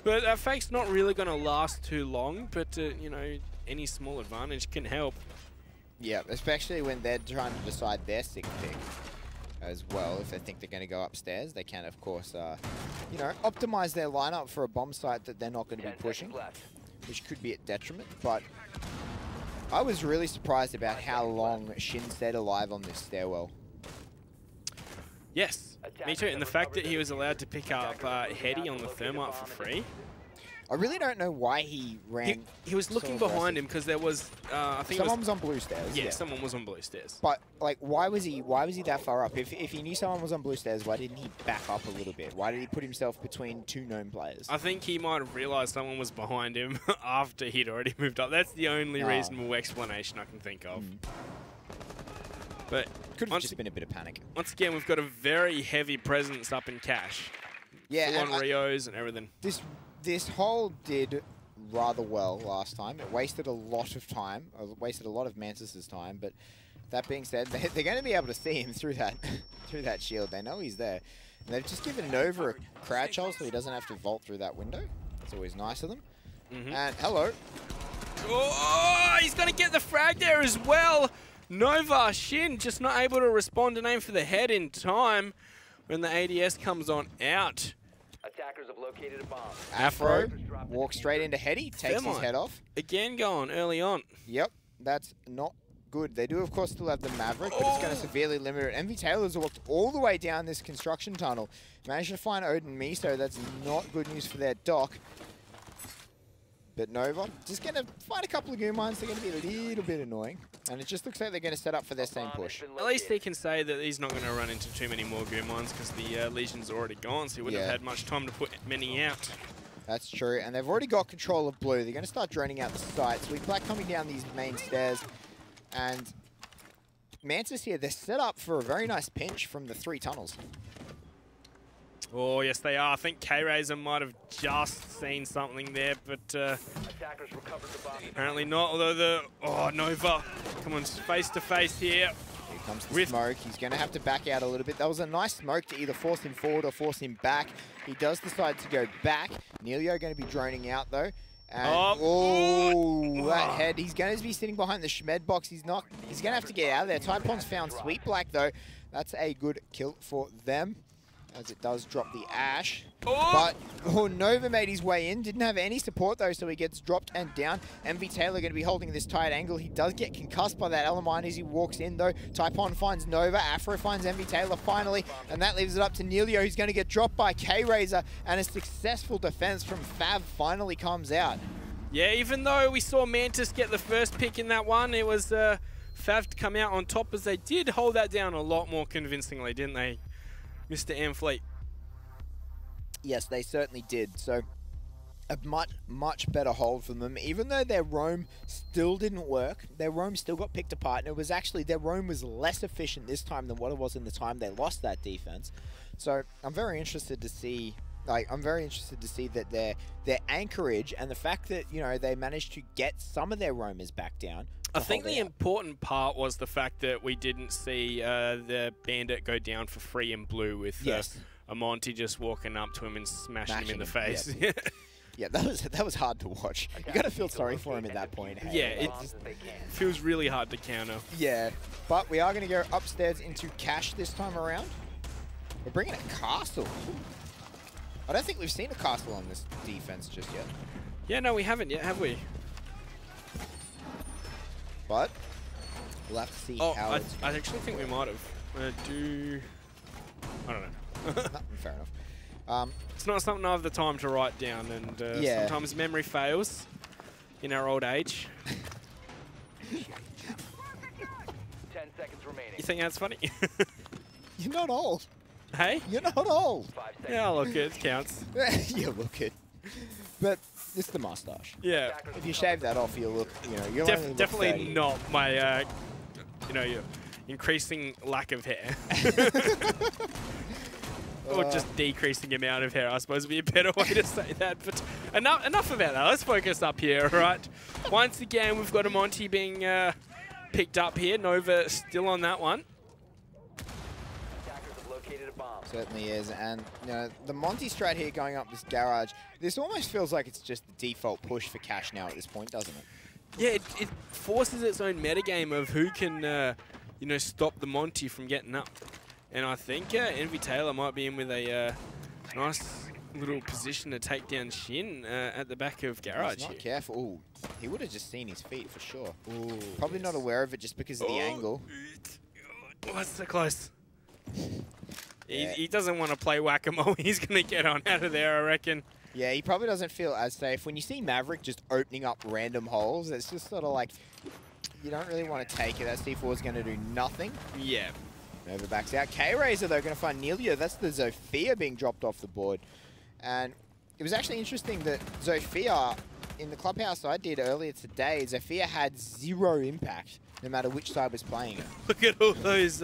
Speaker 2: But that fake's not really going to last too long, but, you know, any small advantage can help.
Speaker 1: Yeah, especially when they're trying to decide their sick pick as well. If they think they're going to go upstairs, they can, of course, you know, optimize their lineup for a bomb site that they're not going to be pushing, which could be at detriment. But I was really surprised about how long Shin stayed alive on this stairwell.
Speaker 2: Yes, me too. And the fact that he was allowed to pick up Heady on the thermite for free.
Speaker 1: I really don't know why he ran.
Speaker 2: He was looking behind him because there was, I think
Speaker 1: someone was on blue stairs.
Speaker 2: Yeah, someone was on blue stairs.
Speaker 1: But like, why was he that far up? If he knew someone was on blue stairs, why didn't he back up a little bit? Why did he put himself between two gnome players?
Speaker 2: I think he might have realised someone was behind him after he'd already moved up. That's the only reasonable explanation I can think of. But
Speaker 1: could have just been a bit of panic.
Speaker 2: Once again, we've got a very heavy presence up in cash.
Speaker 1: Yeah,
Speaker 2: full on Rios and everything.
Speaker 1: This hole did rather well last time. It wasted a lot of time, wasted a lot of Mantis' time. But that being said, they're going to be able to see him through that shield. They know he's there. And they've just given Nova a crouch hole so he doesn't have to vault through that window. That's always nice of them. And hello.
Speaker 2: Oh, he's going to get the frag there as well. Nova, Shin just not able to respond and aim for the head in time when the ADS comes on out.
Speaker 3: Attackers have located a bomb.
Speaker 1: Afro walks straight into Heady, takes his head off.
Speaker 2: Again going early on.
Speaker 1: Yep, that's not good. They do, of course, still have the Maverick, but it's going to severely limit it. MV Taylor's walked all the way down this construction tunnel. Managed to find Odin Miso. That's not good news for their dock. But Nova just going to find a couple of goon mines. They're going to be a little bit annoying. And it just looks like they're going to set up for their same push.
Speaker 2: At least he can say that he's not going to run into too many more goon mines because the Legion's already gone, so he wouldn't have had much time to put many out.
Speaker 1: That's true. And they've already got control of blue. They're going to start droning out the sites. We've Black coming down these main stairs. And Mantis here, they're set up for a very nice pinch from the 3 tunnels.
Speaker 2: Oh, yes, they are. I think K-Razor might have just seen something there, but apparently not. Although Nova, come on, face to face here.
Speaker 1: Here comes the smoke. He's going to have to back out a little bit. That was a nice smoke to either force him forward or force him back. He does decide to go back. Neilio going to be droning out, though. And, that head. He's going to be sitting behind the Schmed box. He's going to have to get out of there. Typon's found Sweet Black, though. That's a good kill for them, as it does drop the Ash. But Nova made his way in. Didn't have any support, though, so he gets dropped and down. MV Taylor going to be holding this tight angle. He does get concussed by that Elamine as he walks in, though. Typon finds Nova. Afro finds MV Taylor finally, and that leaves it up to Neilio, who's going to get dropped by K-Razor, and a successful defense from FAV finally comes out.
Speaker 2: Yeah, even though we saw Mantis get the first pick in that one, it was FAV to come out on top, as they did hold that down a lot more convincingly, didn't they, Mr. Amfleet?
Speaker 1: Yes, they certainly did. So a much better hold from them. Even though their roam still didn't work, their roam still got picked apart, and it was actually, their roam was less efficient this time than what it was in the time they lost that defense. So I'm very interested to see, that their anchorage and the fact that, you know, they managed to get some of their roamers back down.
Speaker 2: I think the important part was the fact that we didn't see the Bandit go down for free in blue with Amonte just walking up to him and smashing him in the face.
Speaker 1: Yep. Yeah, that was hard to watch. You got to feel sorry for him at that point. Hey?
Speaker 2: Yeah, it feels really hard to counter.
Speaker 1: Yeah, but we are going to go upstairs into cash this time around. We're bringing a castle. I don't think we've seen a castle on this defense just yet.
Speaker 2: Yeah, no, we haven't yet, have we?
Speaker 1: But we'll have to see how
Speaker 2: I actually think we might have. I don't know.
Speaker 1: Fair enough.
Speaker 2: It's not something I have the time to write down, and sometimes memory fails in our old age.
Speaker 3: 10 seconds remaining.
Speaker 2: You think that's funny?
Speaker 1: You're not old.
Speaker 2: Hey?
Speaker 1: You're not old.
Speaker 2: Yeah, look, it counts.
Speaker 1: You look it. But it's the mustache.
Speaker 2: Yeah.
Speaker 1: If you shave that off, you look, you know, you're
Speaker 2: definitely not my, your increasing lack of hair. Or just decreasing amount of hair, I suppose would be a better way to say that. But enough about that. Let's focus up here, all right? Once again, we've got Amonte being picked up here. Nova still on that one.
Speaker 3: Attackers have located a bomb.
Speaker 1: Certainly is, and you know, the Monty strat here going up this garage, this almost feels like it's just the default push for Cash now at this point, doesn't it?
Speaker 2: Yeah, it forces its own metagame of who can, you know, stop the Monty from getting up. And I think Envy Taylor might be in with a nice little position to take down Shin at the back of garage.
Speaker 1: He's not
Speaker 2: here.
Speaker 1: careful. Ooh, he would have just seen his feet for sure. Ooh, probably not aware of it just because of the angle.
Speaker 2: Oh, that's so close.
Speaker 1: Yeah.
Speaker 2: He doesn't want to play whack-a-mole. He's going to get on out of there, I reckon.
Speaker 1: Yeah, he probably doesn't feel as safe. When you see Maverick just opening up random holes, it's just sort of like, you don't really want to take it. That C4 is going to do nothing.
Speaker 2: Yeah.
Speaker 1: Nova backs out. K-Razor, though, going to find Nelia. That's the Zofia being dropped off the board. And it was actually interesting that Zofia, in the clubhouse I did earlier today, Zofia had 0 impact, no matter which side was playing it.
Speaker 2: Look at all those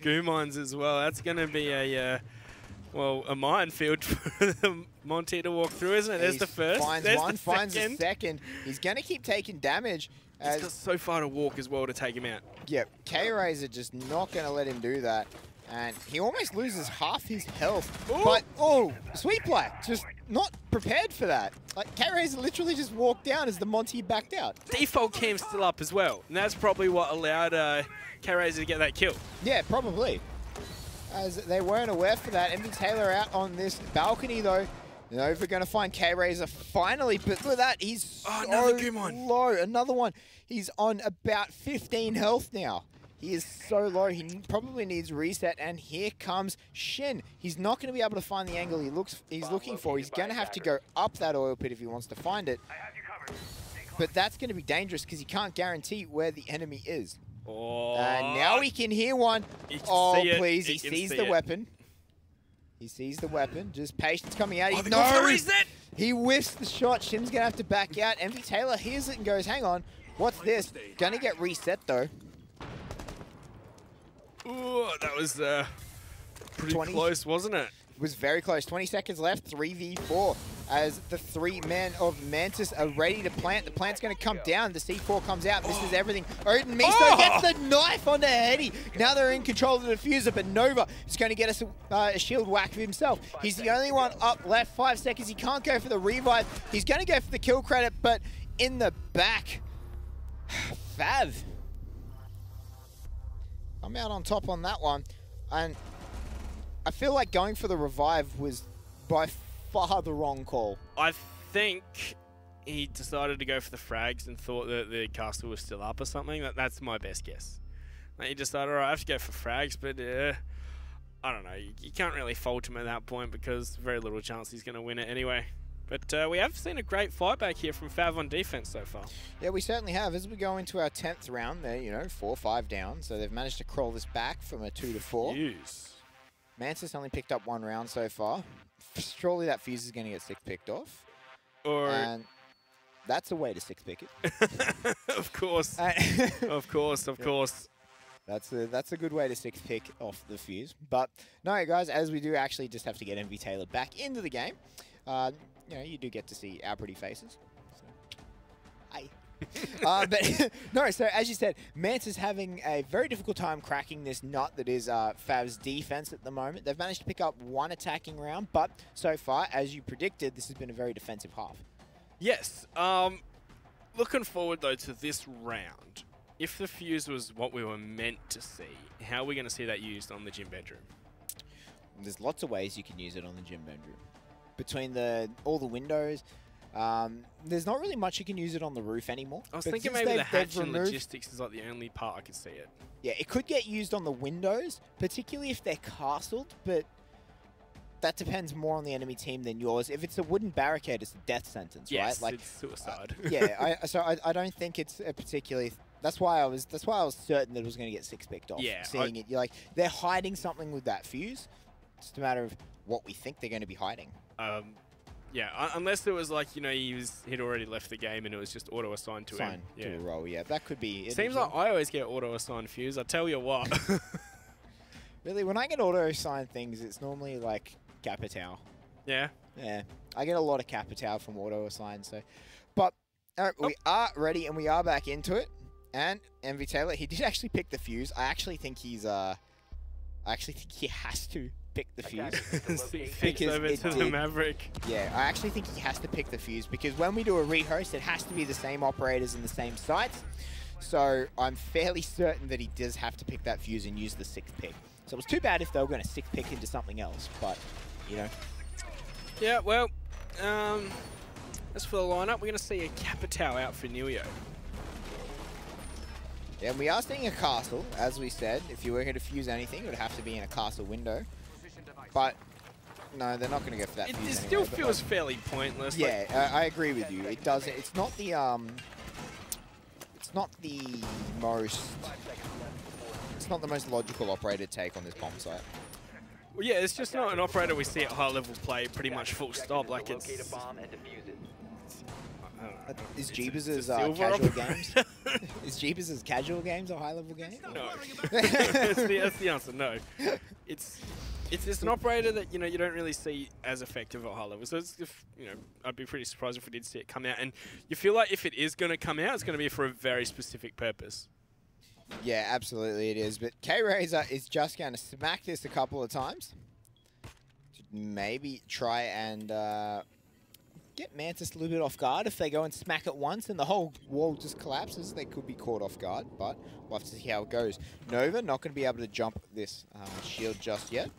Speaker 2: goo mines as well. That's going to be a minefield for the Monty to walk through, isn't it? There's the first.
Speaker 1: Finds
Speaker 2: There's
Speaker 1: one,
Speaker 2: the
Speaker 1: finds
Speaker 2: second.
Speaker 1: the second. He's going to keep taking damage.
Speaker 2: He's got so far to walk as well to take him out.
Speaker 1: Yep, K-Razor just not going to let him do that. And he almost loses half his health.
Speaker 2: Ooh.
Speaker 1: But, oh, Sweet Black just not prepared for that. Like, K-Razor literally just walked down as the Monty backed out.
Speaker 2: Default cam's still up as well. And that's probably what allowed K-Razor to get that kill.
Speaker 1: Yeah, probably. As they weren't aware for that. Envy Taylor out on this balcony, though. Nova going to find K-Razor finally, but look at that. He's so
Speaker 2: another good one.
Speaker 1: low. Another one. He's on about 15 health now. He is so low. He probably needs reset, and here comes Shin. He's not going to be able to find the angle he's looking for. He's going to have to go up that oil pit if he wants to find it. But that's going to be dangerous because he can't guarantee where the enemy is.
Speaker 2: Oh,
Speaker 1: And now we can hear one.
Speaker 2: Oh,
Speaker 1: Please. He sees the weapon. He sees the weapon. Just patience coming out.
Speaker 2: Oh, no! For the reset!
Speaker 1: He whiffs the shot. Shin's going to have to back out. Envy Taylor hears it and goes, hang on. What's this? Going to get reset, though.
Speaker 2: Ooh, that was pretty
Speaker 1: 20.
Speaker 2: close, wasn't it?
Speaker 1: It was very close. 20 seconds left. 3v4 as the 3 men of Mantis are ready to plant. The plant's going to come down. The C4 comes out. This is everything. Odin Miso gets the knife onto Hetty. Now they're in control of the diffuser, but Nova is going to get us a shield whack of himself. He's the only one up left. 5 seconds. He can't go for the revive. He's going to go for the kill credit, but in the back, FAV. I'm out on top on that one. And I feel like going for the revive was by far the wrong call.
Speaker 2: I think he decided to go for the frags and thought that the castle was still up or something. That's my best guess. Like he decided, all right, I have to go for frags, but I don't know. You can't really fault him at that point because very little chance he's going to win it anyway. But we have seen a great fight back here from FAV on defense so far.
Speaker 1: Yeah, we certainly have. As we go into our 10th round, they're, 4-5 down. So they've managed to crawl this back from a 2-4.
Speaker 2: Use.
Speaker 1: Mantis only picked up 1 round so far. Surely that fuse is going to get 6 picked off. And that's a way to 6 pick it.
Speaker 2: Of course. Of course.
Speaker 1: That's a good way to 6 pick off the fuse. But no, guys, as we do actually just have to get Envy Taylor back into the game. You do get to see our pretty faces. So. Hi. But no, so as you said, Mantis having a very difficult time cracking this nut that is FAV's defense at the moment. They've managed to pick up 1 attacking round, but so far, as you predicted, this has been a very defensive half.
Speaker 2: Yes. Looking forward, though, to this round. If the fuse was what we were meant to see, how are we going to see that used on the gym bedroom?
Speaker 1: There's lots of ways you can use it on the gym bedroom. Between all the windows, there's not really much you can use it on the roof anymore.
Speaker 2: I was thinking maybe the hatch and logistics is like the only part I could see it.
Speaker 1: Yeah, it could get used on the windows, particularly if they're castled, but that depends more on the enemy team than yours. If it's a wooden barricade, it's a death sentence,
Speaker 2: yes,
Speaker 1: right?
Speaker 2: Like, it's suicide.
Speaker 1: I don't think it's a particularly. That's why I was certain that it was going to get 6 picked off.
Speaker 2: Yeah,
Speaker 1: Seeing it, you're like, they're hiding something with that fuse. It's just a matter of what we think they're going to be hiding.
Speaker 2: Yeah, unless it was like, he'd already left the game and it was just auto-assigned to him.
Speaker 1: To a role, yeah. That could be it.
Speaker 2: Seems like I always get auto-assigned fuse, I tell you what.
Speaker 1: Really, when I get auto-assigned things, it's normally like Capitao.
Speaker 2: Yeah?
Speaker 1: Yeah. I get a lot of Capitao from auto-assigned, so. But, all right, we are ready and we are back into it. And Invitational, he did actually pick the fuse. I actually think he's I actually think he has to pick the fuse.
Speaker 2: Fix over to the Maverick.
Speaker 1: Yeah, I actually think he has to pick the fuse because when we do a rehost, it has to be the same operators in the same sites. So I'm fairly certain that he does have to pick that fuse and use the 6th pick. So it was too bad if they were going to 6th pick into something else, but, you know.
Speaker 2: Yeah, well, as for the lineup, we're going to see a Capitao out for Nilio.
Speaker 1: Yeah, and we are seeing a castle, as we said. If you were going to fuse anything, it would have to be in a castle window. But, no, they're not going to go for that fuse
Speaker 2: It
Speaker 1: anyway,
Speaker 2: still feels fairly pointless.
Speaker 1: Yeah, I agree with you. It doesn't. It's not the most. It's not the most logical operator take on this bomb site.
Speaker 2: Well, yeah, it's just not an operator we see at high level play pretty much full stop. Like it's.
Speaker 1: Is Jeebus' casual games? Is Jeebus' casual games or high level games?
Speaker 2: No. that's the answer. No. It's an operator that you don't really see as effective at high level. So it's, I'd be pretty surprised if we did see it come out. And you feel like if it is going to come out, it's going to be for a very specific purpose.
Speaker 1: Yeah, absolutely it is. But K-Razor is just going to smack this a couple of times. Maybe try and get Mantis a little bit off guard. If they go and smack it once and the whole wall just collapses, they could be caught off guard. But we'll have to see how it goes. Nova not going to be able to jump this shield just yet.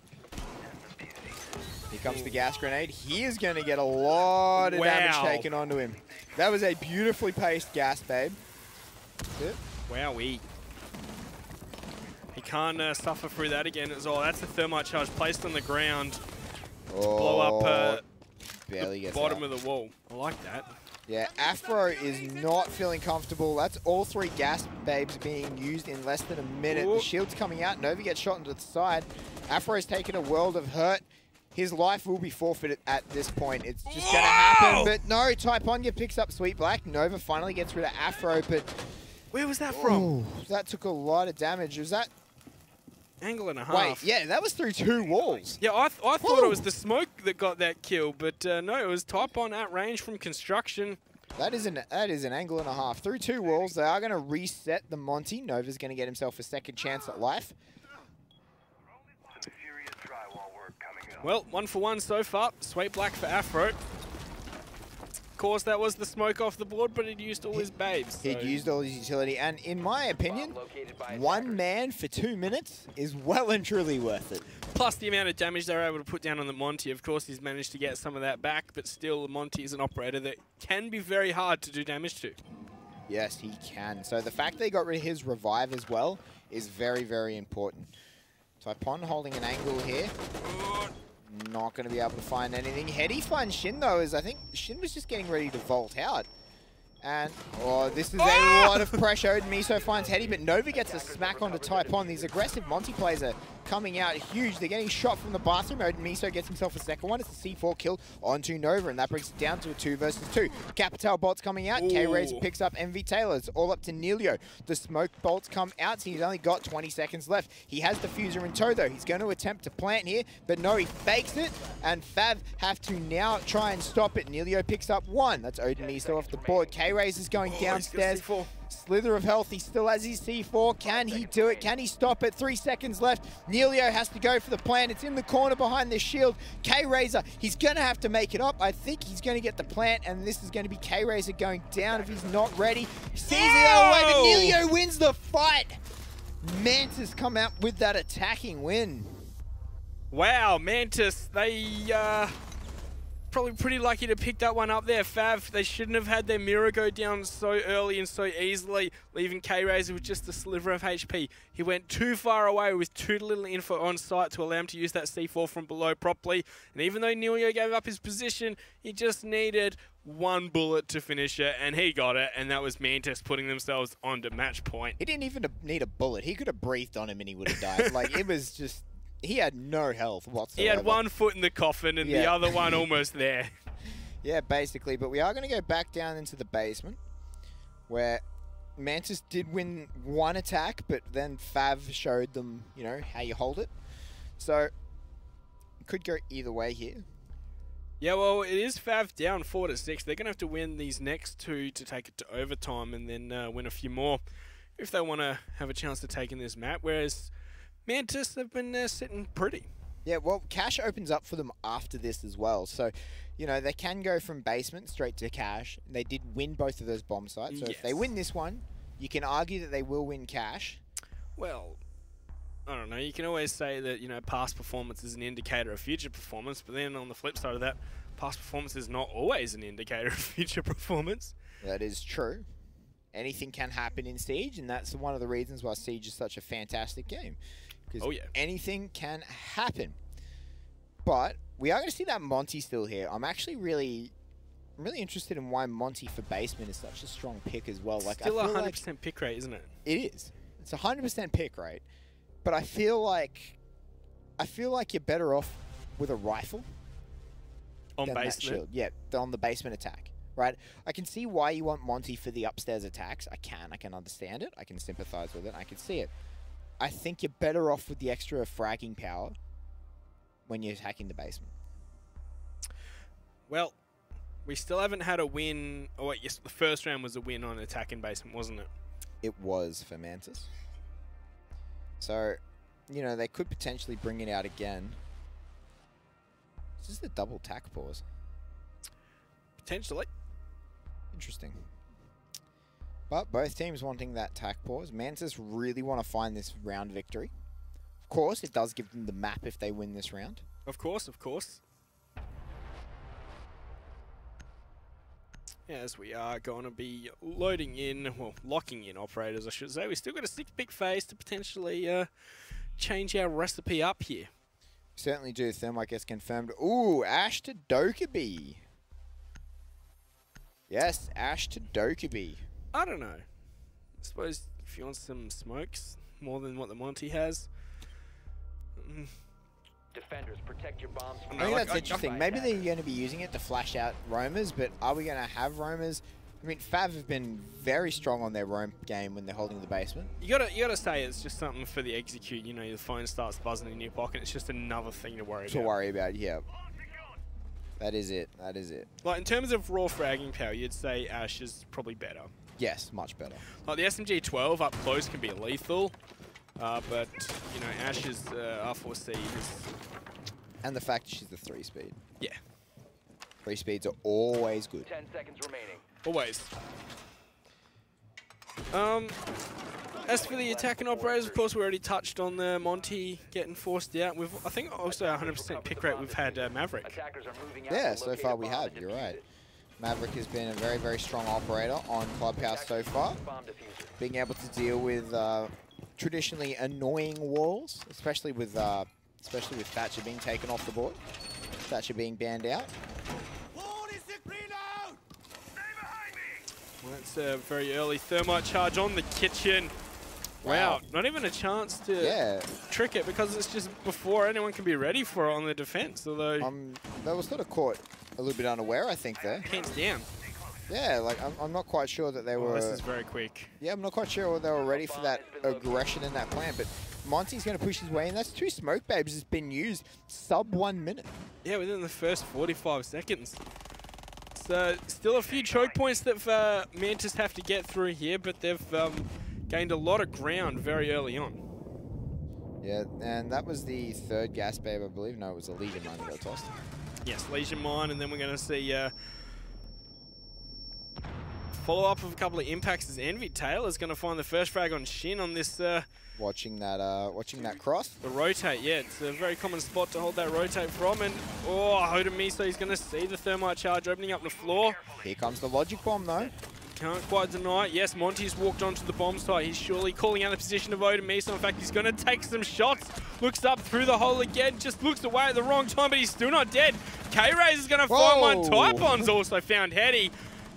Speaker 1: Here comes the gas grenade. He is going to get a lot of damage taken onto him. That was a beautifully paced gas, babe.
Speaker 2: Wowee. He can't suffer through that again as well. That's a thermite charge placed on the ground to blow up
Speaker 1: barely
Speaker 2: the bottom of the wall. I like that.
Speaker 1: Yeah, Afro is not feeling comfortable. That's all 3 gas babes being used in less than a minute.
Speaker 2: Ooh.
Speaker 1: The shield's coming out. Nova gets shot into the side. Afro's taken a world of hurt. His life will be forfeited at this point. It's just going to happen. But no, Taiponya picks up Sweet Black. Nova finally gets rid of Afro, but...
Speaker 2: Where was that from?
Speaker 1: Ooh, that took a lot of damage. Was that...
Speaker 2: Angle and a half.
Speaker 1: Wait, yeah, that was through 2 walls.
Speaker 2: Yeah, I thought it was the smoke that got that kill, but no, it was Taipon at range from construction.
Speaker 1: That is an angle and a half. Through 2 walls, they are going to reset the Monty. Nova's going to get himself a second chance at life.
Speaker 2: Well, 1 for 1 so far. Sweet Black for Afro. Of course, that was the smoke off the board, but he'd used all his babes. So.
Speaker 1: He'd used all his utility, and in my opinion, 1 man for 2 minutes is well and truly worth it.
Speaker 2: Plus the amount of damage they were able to put down on the Monty. Of course, he's managed to get some of that back, but still, the Monty is an operator that can be very hard to do damage to.
Speaker 1: Yes, he can. So the fact they got rid of his revive as well is very, very important. Taipon holding an angle here. Not going to be able to find anything. Heady finds Shin, though, as I think Shin was just getting ready to vault out. And, oh, this is a lot of pressure. Miso finds Heady, but Nova gets a smack onto Taipon. These aggressive Monty players are coming out huge. They're getting shot from the bathroom. Miso gets himself a second one. It's a C4 kill onto Nova, and that brings it down to a 2 versus 2. Capitao bolts coming out. K-Razor picks up Invitational. It's all up to Nilio. The smoke bolts come out, so he's only got 20 seconds left. He has the fuser in tow, though. He's going to attempt to plant here, but no, he fakes it, and FAV have to now try and stop it. Nilio picks up 1. That's Odin Miso off the board. K-Razor's going downstairs. Slither of health. He still has his C4. Can he do it? Can he stop it? 3 seconds left. Nilio has to go for the plant. It's in the corner behind the shield. K-Razor, he's going to have to make it up. I think he's going to get the plant, and this is going to be K-Razor going down if he's not ready. He sees it all the way, but Nilio wins the fight. Mantis come out with that attacking win.
Speaker 2: Wow, Mantis, they probably pretty lucky to pick that one up there. FAV, they shouldn't have had their mirror go down so early and so easily, leaving K-Razor with just a sliver of HP. He went too far away with too little info on site to allow him to use that C4 from below properly. And even though Nilio gave up his position, he just needed 1 bullet to finish it, and he got it, and that was Mantis putting themselves onto match point.
Speaker 1: He didn't even need a bullet. He could have breathed on him and he would have died. Like, it was just... He had no health whatsoever.
Speaker 2: He had 1 foot in the coffin and the other one almost there.
Speaker 1: Yeah, basically. But we are going to go back down into the basement where Mantis did win 1 attack, but then FAV showed them, you know, how you hold it. So, it could go either way here.
Speaker 2: Yeah, well, it is FAV down 4-6. They're going to have to win these next 2 to take it to overtime and then win a few more. if they want to have a chance to take in this map. Whereas Mantis, they've been sitting pretty.
Speaker 1: Yeah, well, Cash opens up for them after this as well. So, you know, they can go from basement straight to Cash. They did win both of those bomb sites. So if they win this one, you can argue that they will win Cash.
Speaker 2: Well, I don't know. You can always say that, you know, past performance is an indicator of future performance. But then on the flip side of that, past performance is not always an indicator of future performance.
Speaker 1: That is true. Anything can happen in Siege, and that's one of the reasons why Siege is such a fantastic game. Because anything can happen. But we are going to see that Monty still here. I'm actually really interested in why Monty for basement is such a strong pick as well. Like,
Speaker 2: still a 100% pick rate, isn't it?
Speaker 1: It is. It's a 100% pick rate. But I feel like you're better off with a rifle
Speaker 2: on basement.
Speaker 1: Yeah, on the basement attack. Right? I can see why you want Monty for the upstairs attacks. I can understand it. I can sympathize with it. I can see it. I think you're better off with the extra fragging power when you're attacking the basement.
Speaker 2: Well, we still haven't had a win. Oh, wait, yes, the first round was a win on attacking basement, wasn't it?
Speaker 1: It was for Mantis. So, you know, they could potentially bring it out again. This is the double tack pause.
Speaker 2: Potentially.
Speaker 1: Interesting. But both teams wanting that tack pause. Mantis really want to find this round victory. Of course, it does give them the map if they win this round.
Speaker 2: Of course, of course. As we are going to be loading in, well, locking in operators, I should say. We still got a 6-pick phase to potentially change our recipe up here.
Speaker 1: Certainly do. Thermite gets confirmed. Ooh, Ash to Dokkaebi. Yes, Ash to Dokkaebi.
Speaker 2: I don't know. I suppose if you want some smokes, more than what the Monty has.
Speaker 3: Defenders, protect your bombs.
Speaker 1: I think that's interesting. Maybe they're going to be using it to flash out roamers, but are we going to have roamers? I mean, FAV have been very strong on their roam game when they're holding the basement.
Speaker 2: You gotta say it's just something for the execute. You know, your phone starts buzzing in your pocket. It's just another thing to worry about. Yeah. That is it. That is it. Like, in terms of raw fragging power, you'd say Ash is probably better.
Speaker 1: Yes, much better.
Speaker 2: Like, the SMG-12 up close can be lethal, but, you know, Ash's R4C is...
Speaker 1: And the fact she's the 3-speed.
Speaker 2: Yeah.
Speaker 1: 3 speeds are always good.
Speaker 3: 10 seconds remaining.
Speaker 2: Always. As for the attacking operators, of course, we already touched on the Monty getting forced out. We've, I think, also 100% pick rate. We've had Maverick.
Speaker 1: Yeah, so far we have. You're right. Maverick has been a very, very strong operator on Clubhouse so far, being able to deal with traditionally annoying walls, especially with Thatcher being taken off the board, Thatcher being banned out.
Speaker 2: Well, that's a very early thermite charge on the kitchen. Wow, not even a chance to trick it because it's just before anyone can be ready for it on the defense. Although
Speaker 1: they were sort of caught a little bit unaware, I think, there.
Speaker 2: Hands down.
Speaker 1: Yeah, like I'm not quite sure that they were.
Speaker 2: This is very quick.
Speaker 1: Yeah, I'm not quite sure they were ready for that aggression in that plan. But Monty's going to push his way in. That's 2 smoke babes has been used sub 1 minute.
Speaker 2: Yeah, within the first 45 seconds. So still a few choke points that Mantis have to get through here, but they've gained a lot of ground very early on.
Speaker 1: Yeah, and that was the 3rd gas babe, I believe. No, it was a Legion mine that got tossed.
Speaker 2: Yes, Legion mine, and then we're going to see follow-up of a couple of impacts as Envy Taylor is going to find the first frag on Shin on this.
Speaker 1: Watching that cross.
Speaker 2: The rotate, yeah, it's a very common spot to hold that rotate from, and Hodem Miso, he's going to see the thermite charge opening up the floor.
Speaker 1: Here comes the logic bomb though.
Speaker 2: Can't quite deny it. Yes, Monty's walked onto the bomb site. He's surely calling out the position of Hodem Miso. In fact, he's going to take some shots. Looks up through the hole again, just looks away at the wrong time, but he's still not dead. K-Raze is going to find one. Typhon's also found Hetty.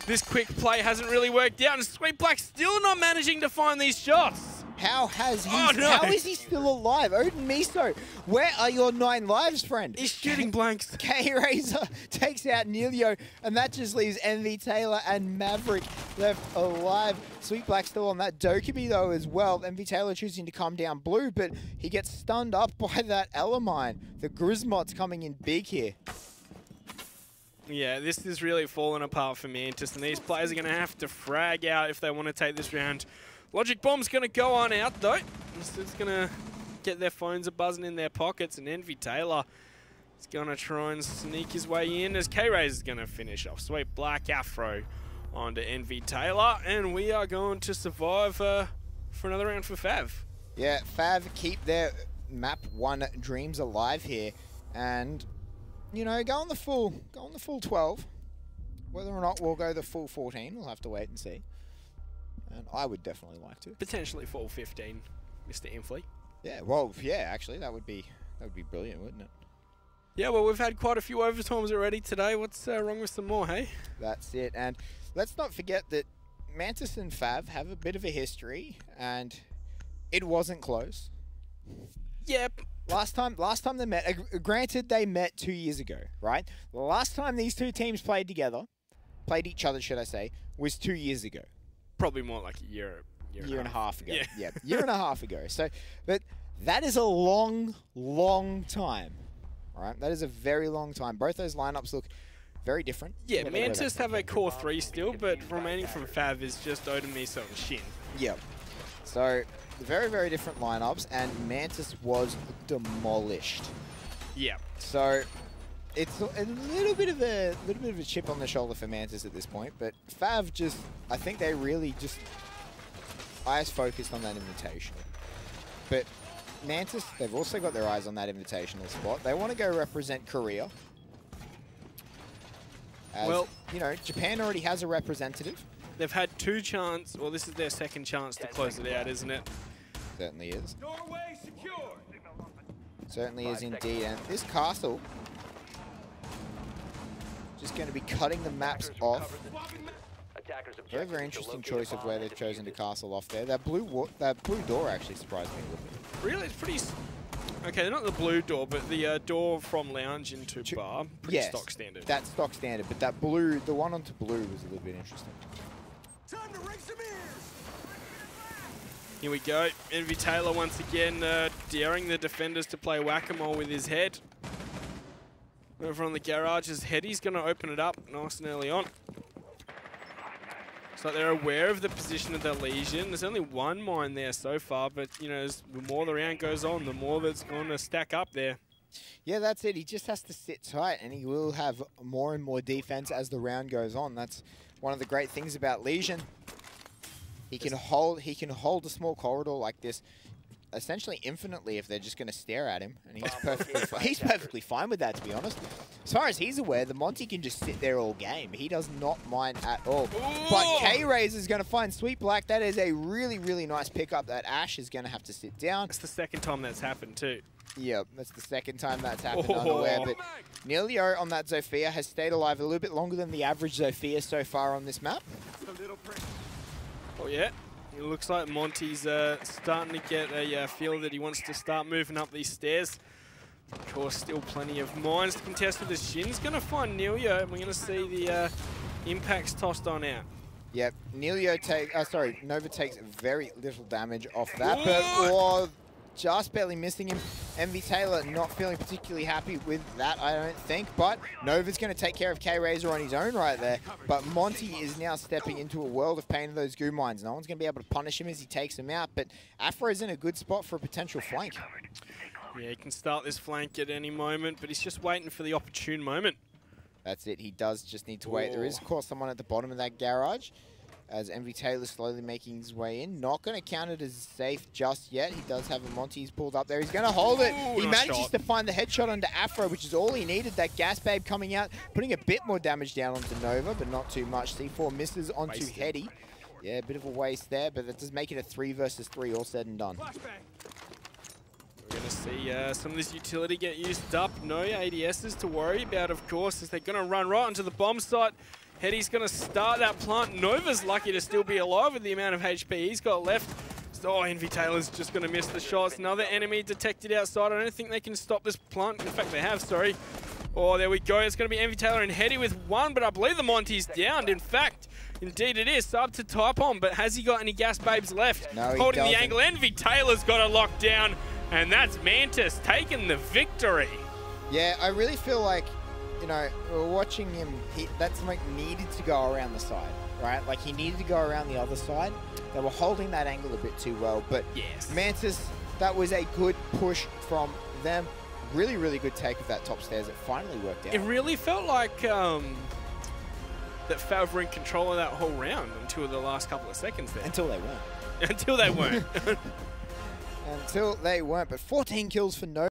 Speaker 2: This quick play hasn't really worked out, and Sweet Black still not managing to find these shots.
Speaker 1: How is he still alive? Hodem Miso, where are your 9 lives, friend?
Speaker 2: He's shooting blanks.
Speaker 1: K-Razor takes out Neilio, and that just leaves Envy Taylor and Maverick left alive. Sweet Black still on that Dokkaebi though as well. Envy Taylor choosing to come down blue, but he gets stunned up by that Elamine. The Grismot's coming in big here.
Speaker 2: Yeah, this is really falling apart for Mantis, and these players are going to have to frag out if they want to take this round. Logic Bomb's going to go on out, though. It's going to get their phones a-buzzing in their pockets, and Envy Taylor is going to try and sneak his way in as K-Rays is going to finish off. Sweet Black Afro onto Envy Taylor, and we are going to survive for another round for FAV.
Speaker 1: Yeah, FAV keep their Map 1 dreams alive here, and, you know, go on the full 12. Whether or not we'll go the full 14, we'll have to wait and see. And I would definitely like to.
Speaker 2: Potentially full 15, Mr. Infley.
Speaker 1: Yeah, well, yeah, actually, that would be brilliant, wouldn't it?
Speaker 2: Yeah, well, we've had quite a few overtimes already today. What's wrong with some more, hey?
Speaker 1: That's it. And let's not forget that Mantis and FAV have a bit of a history, and it wasn't close.
Speaker 2: Yep.
Speaker 1: Last time they met, granted they met 2 years ago, right? The last time these two teams played each other, should I say, was 2 years ago.
Speaker 2: Probably more like a year
Speaker 1: and a half ago.
Speaker 2: Yeah.
Speaker 1: Year and a half ago. So, but that is a long, long time, right? That is a very long time. Both those lineups look very different.
Speaker 2: Yeah, Mantis have a core 3 still, but remaining from FAV is just Odin, Miso, and Shin.
Speaker 1: Yep. So, very, very different lineups, and Mantis was demolished.
Speaker 2: Yeah.
Speaker 1: So, it's a little bit of a chip on the shoulder for Mantis at this point, but FAV just, I think they really just eyes focused on that invitational. But Mantis, they've also got their eyes on that invitational spot. They want to go represent Korea. As, well, you know, Japan already has a representative.
Speaker 2: They've had 2 chances, or this is their second chance to close it out, isn't it?
Speaker 1: Certainly is.
Speaker 3: Doorway secure.
Speaker 1: Certainly is indeed. And this castle just going to be cutting the maps off. Very, very interesting choice of where they've chosen to castle off there. That blue door actually surprised me a little bit.
Speaker 2: Really? It's pretty... Okay, not the blue door, but the door from lounge into bar. Pretty stock standard.
Speaker 1: That's stock standard, but that blue, the one onto blue was a little bit interesting.
Speaker 3: Time to ring some ears.
Speaker 2: Here we go. Envy Taylor once again daring the defenders to play whack-a-mole with his head. Over on the garage, his heady's going to open it up nice and early on. So they're aware of the position of their Legion. There's only 1 mine there so far, but you know, the more the round goes on, the more that's going to stack up there.
Speaker 1: Yeah, that's it. He just has to sit tight, and he will have more and more defense as the round goes on. That's one of the great things about Legion. He can hold a small corridor like this essentially infinitely if they're just going to stare at him, and he's perfectly fine with that, to be honest. As far as he's aware, the Monty can just sit there all game. He does not mind at all. Ooh. But K-Rays is going to find Sweet Black. That is a really, really nice pickup that Ash is going to have to sit down.
Speaker 2: That's the second time that's happened too.
Speaker 1: Yeah, that's the second time that's happened, unaware. But Neilio on that Zofia has stayed alive a little bit longer than the average Zofia so far on this map.
Speaker 2: Oh yeah. It looks like Monty's starting to get a feel that he wants to start moving up these stairs. Of course, still plenty of mines to contest with his Shin's going to find Neilio, and we're going to see the impacts tossed on out.
Speaker 1: Yep, Nova takes very little damage off that, but just barely missing him. Envy Taylor not feeling particularly happy with that, I don't think, but Nova's going to take care of K-Razor on his own right there, but Monty is now stepping into a world of pain in those goo mines. No one's going to be able to punish him as he takes him out, but Afro's in a good spot for a potential flank.
Speaker 2: Yeah, he can start this flank at any moment, but he's just waiting for the opportune moment.
Speaker 1: That's it, he does just need to wait. There is, of course, someone at the bottom of that garage, as Envy Taylor slowly making his way in. Not going to count it as safe just yet. He does have a Monty's pulled up there. He's going to hold it.
Speaker 2: Ooh,
Speaker 1: he manages to find the headshot onto Afro, which is all he needed. That Gas Babe coming out, putting a bit more damage down onto Nova, but not too much. C4 misses onto Heady. Yeah, a bit of a waste there, but that does make it a 3 versus 3, all said and done.
Speaker 2: We're going to see some of this utility get used up. No ADSs to worry about, of course, as they're going to run right onto the bomb site. Heady's going to start that plant. Nova's lucky to still be alive with the amount of HP he's got left. Oh, Envy Taylor's just going to miss the shots. Another enemy detected outside. I don't think they can stop this plant. In fact, they have, sorry. Oh, there we go. It's going to be Envy Taylor and Heady with 1, but I believe the Monty's downed. In fact, indeed it is. Sub to type on, but has he got any Gas Babes left?
Speaker 1: No, he
Speaker 2: holding
Speaker 1: doesn't.
Speaker 2: The angle. Envy Taylor's got it locked down, and that's Mantis taking the victory.
Speaker 1: Yeah, I really feel like you know, we were watching him, that smoke needed to go around the side, right? Like, he needed to go around the other side. They were holding that angle a bit too well, but
Speaker 2: Yes.
Speaker 1: Mantis, that was a good push from them. Really, really good take of that top stairs. It finally worked out.
Speaker 2: It really felt like that FAV were in control of that whole round until the last couple of seconds there.
Speaker 1: Until they weren't.
Speaker 2: Until they weren't.
Speaker 1: Until they weren't, but 14 kills for no